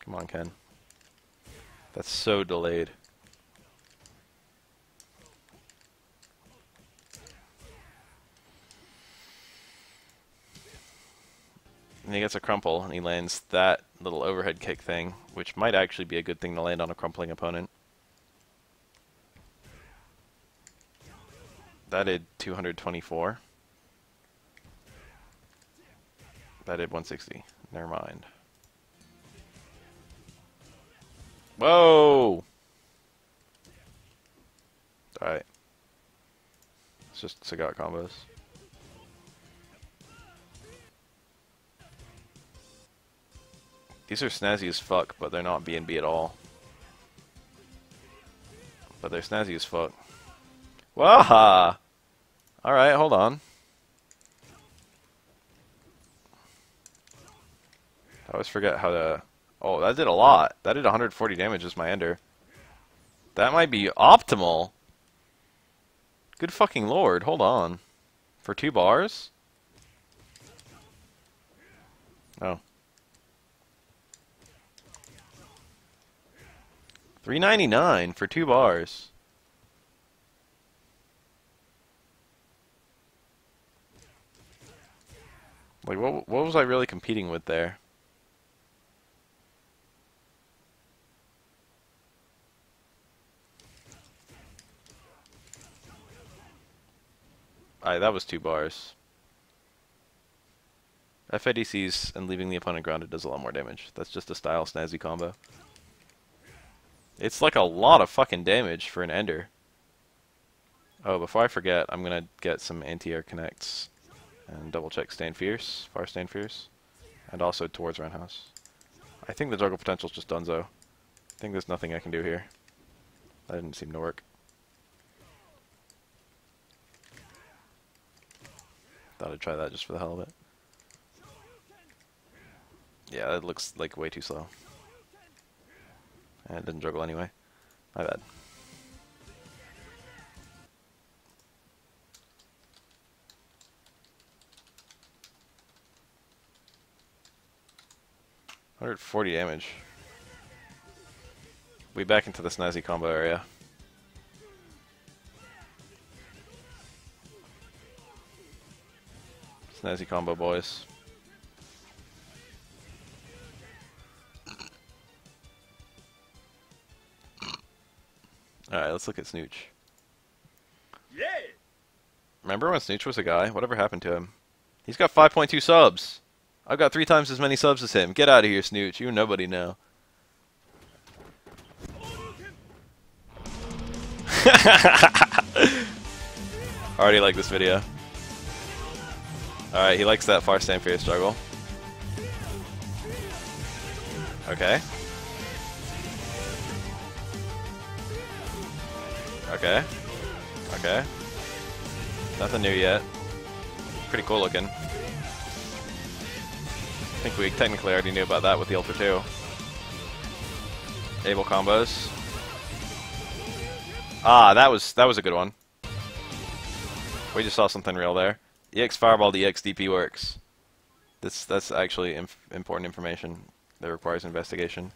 Come on, Ken. That's so delayed. And he gets a crumple, and he lands that little overhead kick thing, which might actually be a good thing to land on a crumpling opponent. That did 224. That did 160. Never mind. Whoa! Alright. It's just Sagat combos. These are snazzy as fuck, but they're not B&B at all. But they're snazzy as fuck. Waha! Alright, hold on. I always forget how to... Oh, that did a lot. That did 140 damage as my ender. That might be optimal. Good fucking lord, hold on. For 2 bars? Oh. 399 for 2 bars. Like, what was I really competing with there? Alright, that was 2 bars. FADCs and leaving the opponent grounded does a lot more damage. That's just a style snazzy combo. It's like a lot of fucking damage for an ender. Oh, before I forget, I'm gonna get some anti-air connects and double check Stand Fierce, Fire Stand Fierce, and also towards Roundhouse. I think the juggle potential's just donezo. I think there's nothing I can do here. That didn't seem to work. Thought I'd try that just for the hell of it. Yeah, that looks like way too slow. And it didn't juggle anyway. My bad. $140 damage. We back into the snazzy combo area. Snazzy combo, boys. Alright, let's look at Snooch. Yeah! Remember when Snooch was a guy? Whatever happened to him? He's got 5.2 subs. I've got 3 times as many subs as him. Get out of here, Snooch. You're nobody now. Already like this video. Alright, he likes that far stand fierce juggle. Okay. Okay. Okay. Nothing new yet. Pretty cool looking. I think we technically already knew about that with the Ultra 2. Able combos. Ah, that was a good one. We just saw something real there. EX Fireball to EX DP works. That's actually important information that requires investigation.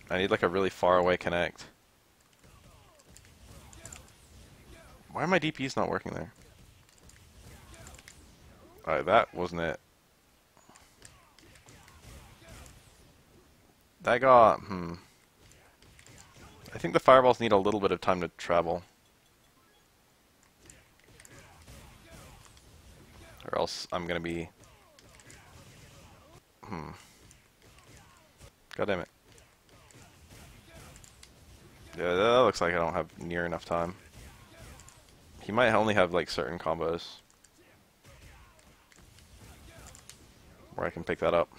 I need like a really far away connect. Why are my DPs not working there? Alright, that wasn't it. That got, I think the fireballs need a little bit of time to travel. Or else I'm gonna be... God damn it. Yeah, that looks like I don't have near enough time. He might only have like certain combos where I can pick that up.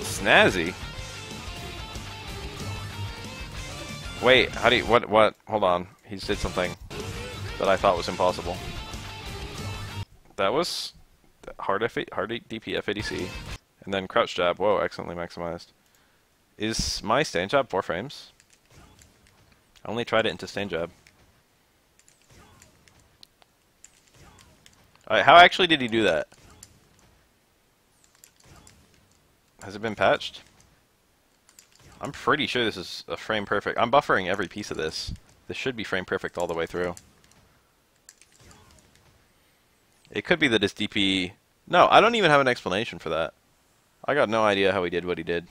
Snazzy? Wait, how do you, what, hold on. He just did something that I thought was impossible. That was hard DP FADC. And then crouch jab, whoa, excellently maximized. Is my stand jab 4 frames? I only tried it into stand jab. Alright, how actually did he do that? Has it been patched? I'm pretty sure this is a frame perfect. I'm buffering every piece of this. This should be frame perfect all the way through. It could be that his DP... No, I don't even have an explanation for that. I got no idea how he did what he did.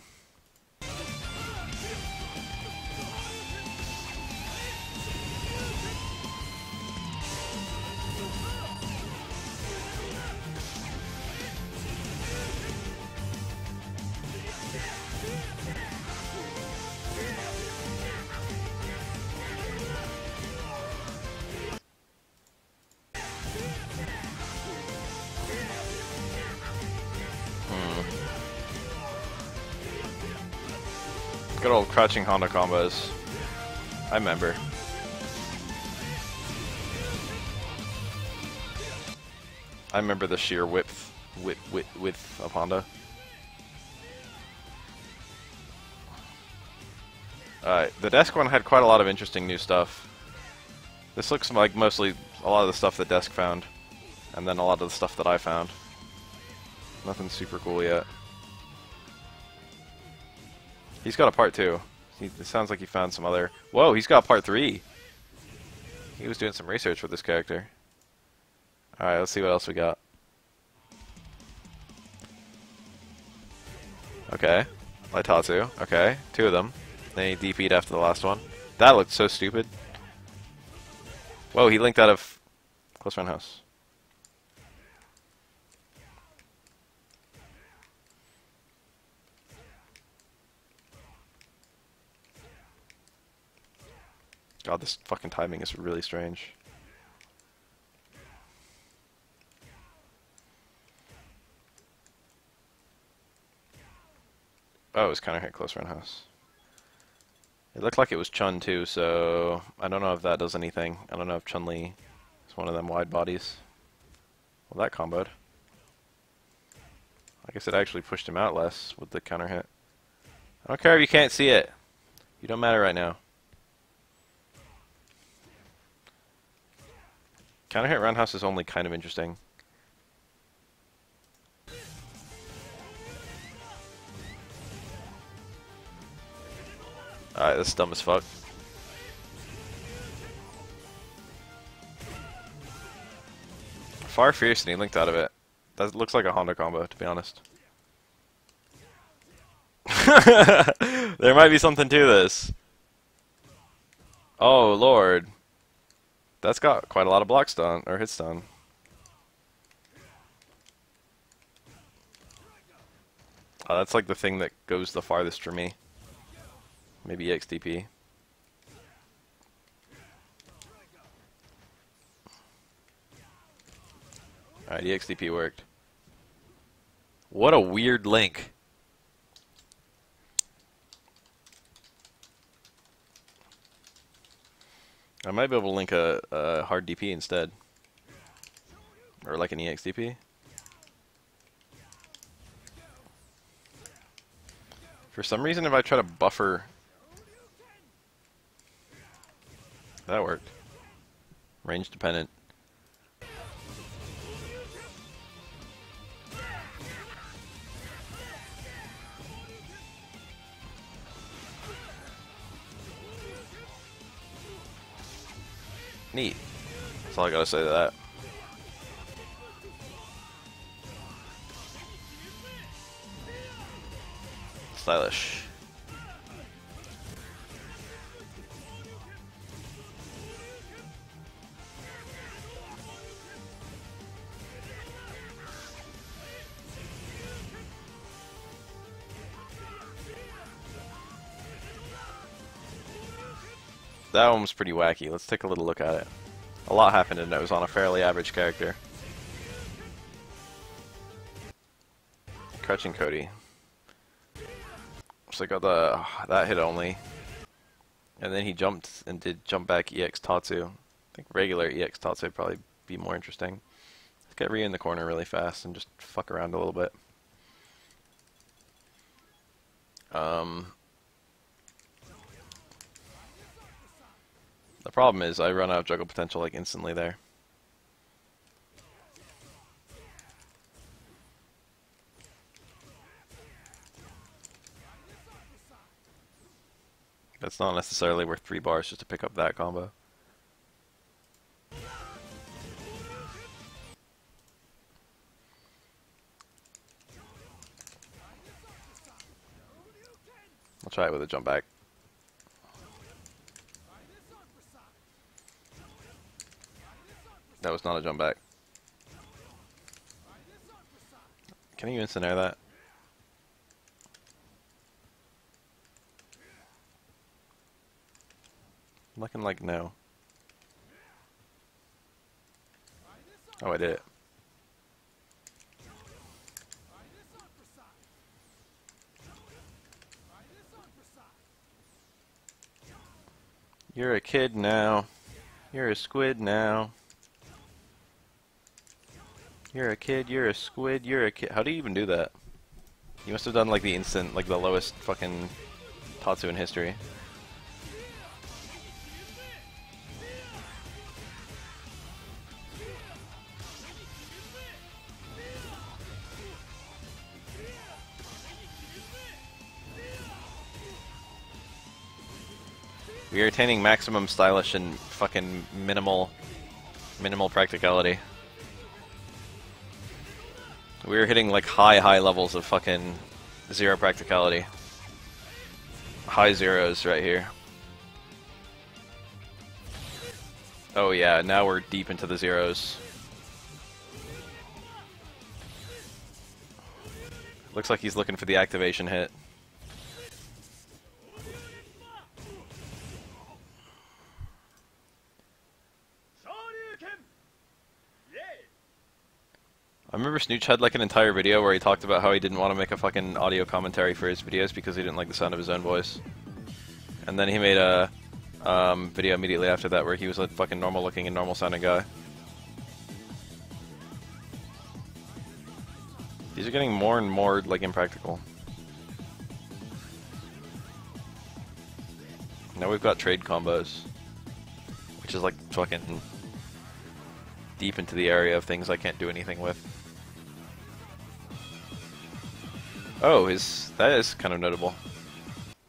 Good old crouching Honda combos. I remember. I remember the sheer width of Honda. Alright, the desk one had quite a lot of interesting new stuff. This looks like mostly a lot of the stuff that Desk found, and then a lot of the stuff that I found. Nothing super cool yet. He's got a part 2. It sounds like he found some other... Whoa, he's got part 3! He was doing some research with this character. Alright, let's see what else we got. Okay. Laitatsu. Okay. 2 of them. Then he DP'd after the last one. That looked so stupid. Whoa, he linked out of Close Friend House. God, this fucking timing is really strange. Oh, it was counter hit Close Friend House. It looked like it was Chun too, so I don't know if that does anything. I don't know if Chun-Li is one of them wide bodies. Well, that comboed. I guess it actually pushed him out less with the counter hit. I don't care if you can't see it. You don't matter right now. Counter hit roundhouse is only kind of interesting. Alright, this is dumb as fuck. Far Fierce and he linked out of it. That looks like a Honda combo, to be honest. There might be something to this. Oh, Lord. That's got quite a lot of block stun, or hit stun. Oh, that's like the thing that goes the farthest for me. Maybe EXDP. Alright, EXDP worked. What a weird link. I might be able to link a hard DP instead. Or like an EXDP. For some reason, if I try to buffer... That worked. Range dependent. Neat. That's all I gotta say to that. Stylish. That one was pretty wacky. Let's take a little look at it. A lot happened and it was on a fairly average character. Crouching Cody. So I got that hit only. And then he jumped and did jump back EX Tatsu. I think regular EX Tatsu would probably be more interesting. Let's get Ryu in the corner really fast and just fuck around a little bit. The problem is I run out of juggle potential like instantly there. That's not necessarily worth 3 bars just to pick up that combo. I'll try it with a jump back. That was not a jump back. Can you instant air that? Looking like no. Oh, I did it. You're a kid now. You're a squid now. You're a kid, you're a squid, you're a kid. How do you even do that? You must have done like the instant, like the lowest fucking Tatsu in history. We are attaining maximum stylish and fucking minimal practicality. We're hitting like high levels of fucking zero practicality. High zeros right here. Oh yeah, now we're deep into the zeros. Looks like he's looking for the activation hit. I remember Snooch had like an entire video where he talked about how he didn't want to make a fucking audio commentary for his videos because he didn't like the sound of his own voice. And then he made a video immediately after that where he was a fucking normal looking and normal sounding guy. These are getting more and more like impractical. Now we've got trade combos, which is like fucking deep into the area of things I can't do anything with. Oh, that is kind of notable.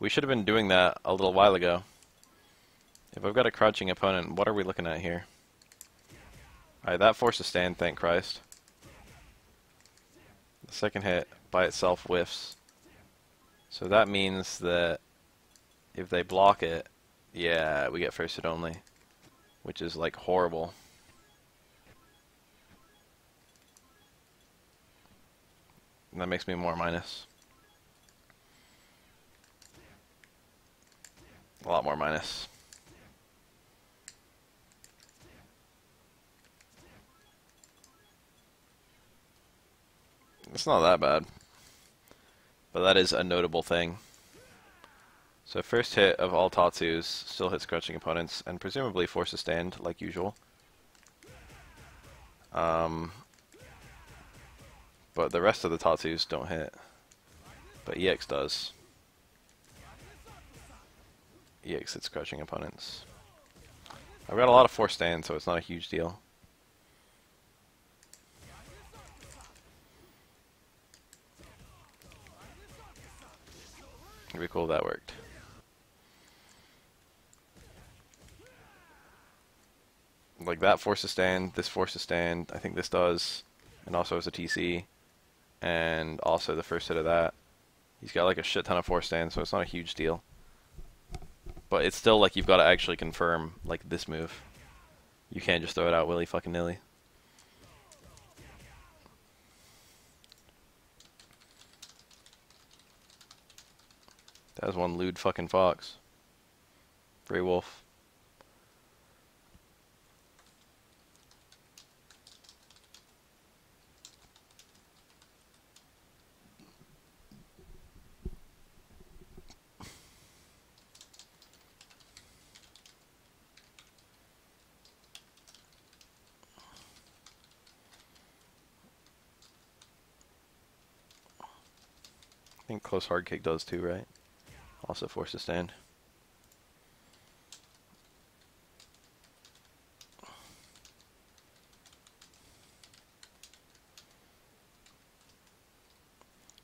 We should have been doing that a little while ago. If I've got a crouching opponent, what are we looking at here? Alright, that forced a stand, thank Christ. The second hit by itself whiffs. So that means that if they block it, yeah, we get first hit only. Which is like horrible. And that makes me more minus. A lot more minus. It's not that bad. But that is a notable thing. So first hit of all Tatsus still hits crouching opponents and presumably forces stand like usual. But the rest of the Tatsus don't hit. But EX does. EX hits crouching opponents. I've got a lot of force stand, so it's not a huge deal. It'd be cool if that worked. Like that forces stand, this forces stand, I think this does, and also as a TC. And also the first hit of that. He's got like a shit ton of force stand, so it's not a huge deal. But it's still like you've got to actually confirm like this move. You can't just throw it out willy fucking nilly. That was one lewd fucking fox. Grey wolf. I think close hard kick does too, right? Also force to stand.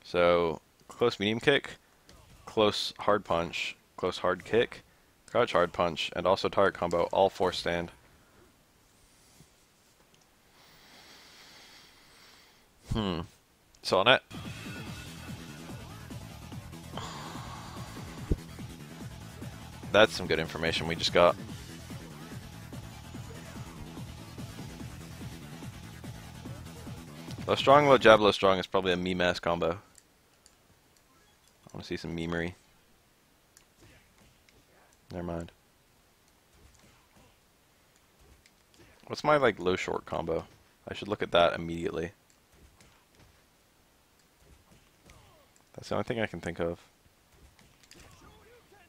So close medium kick, close hard punch, close hard kick, crouch hard punch, and also target combo, all force stand. So on it. That's some good information we just got. Low strong, low jab, low strong is probably a meme-ass combo. I want to see some memery. Never mind. What's my like low short combo? I should look at that immediately. That's the only thing I can think of.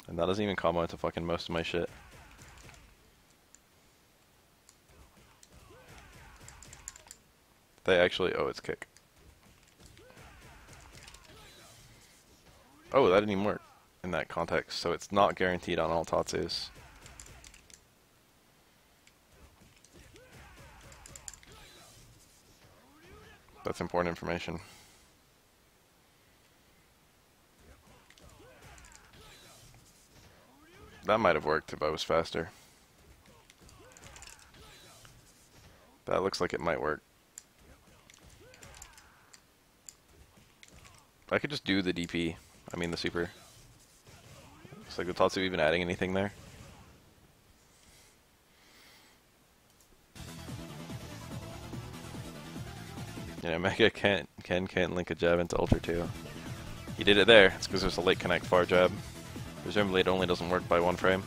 And that doesn't even combo into fucking most of my shit. they actually... Oh, it's kick. Oh, that didn't even work in that context, so it's not guaranteed on all Tatsus. That's important information. That might have worked if I was faster. That looks like it might work. I could just do the DP. I mean the super. Looks like the Tatsu even adding anything there. Yeah, Mega Ken can't link a jab into Ultra 2. He did it there. It's because there's a late connect far jab. Presumably it only doesn't work by 1 frame.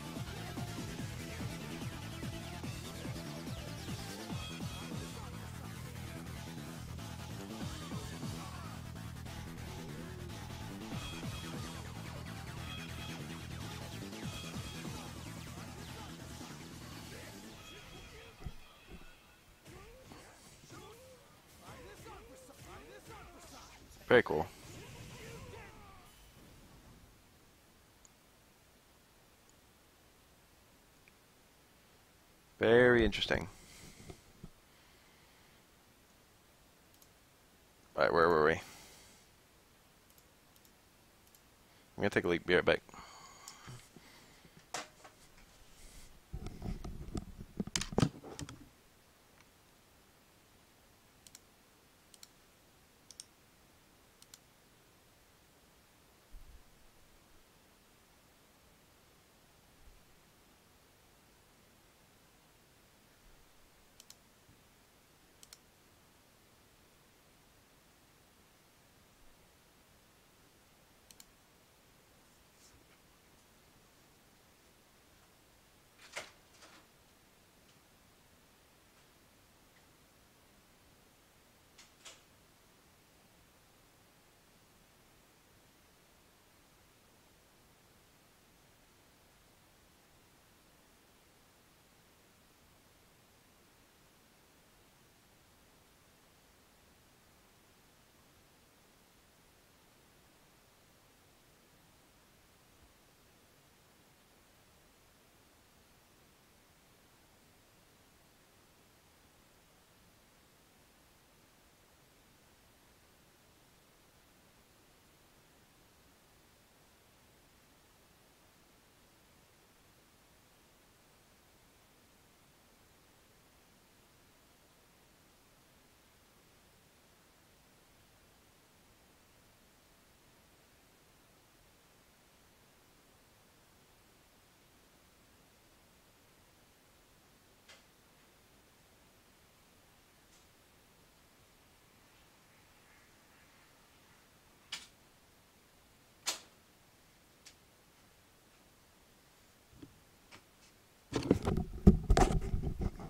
Very cool. Very interesting. Alright, where were we? I'm gonna take a leak, be right back.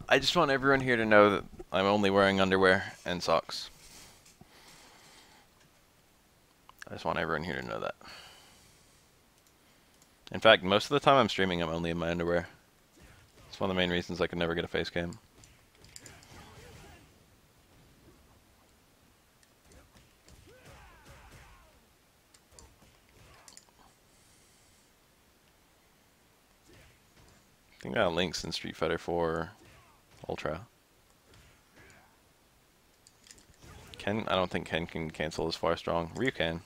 I just want everyone here to know that I'm only wearing underwear and socks. I just want everyone here to know that. In fact, most of the time I'm streaming, I'm only in my underwear. It's one of the main reasons I could never get a face cam. I think that links in Street Fighter 4 Ultra. Ken, I don't think Ken can cancel as far strong. Ryu can.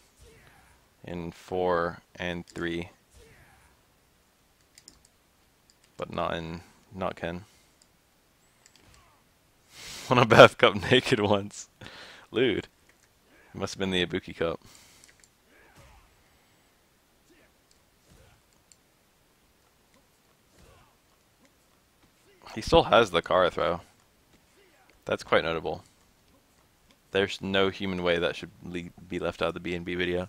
In 4 and 3. But not Ken. Won a bath cup naked once. Lewd. It must have been the Ibuki cup. He still has the Kara throw. That's quite notable. There's no human way that should be left out of the B&B video.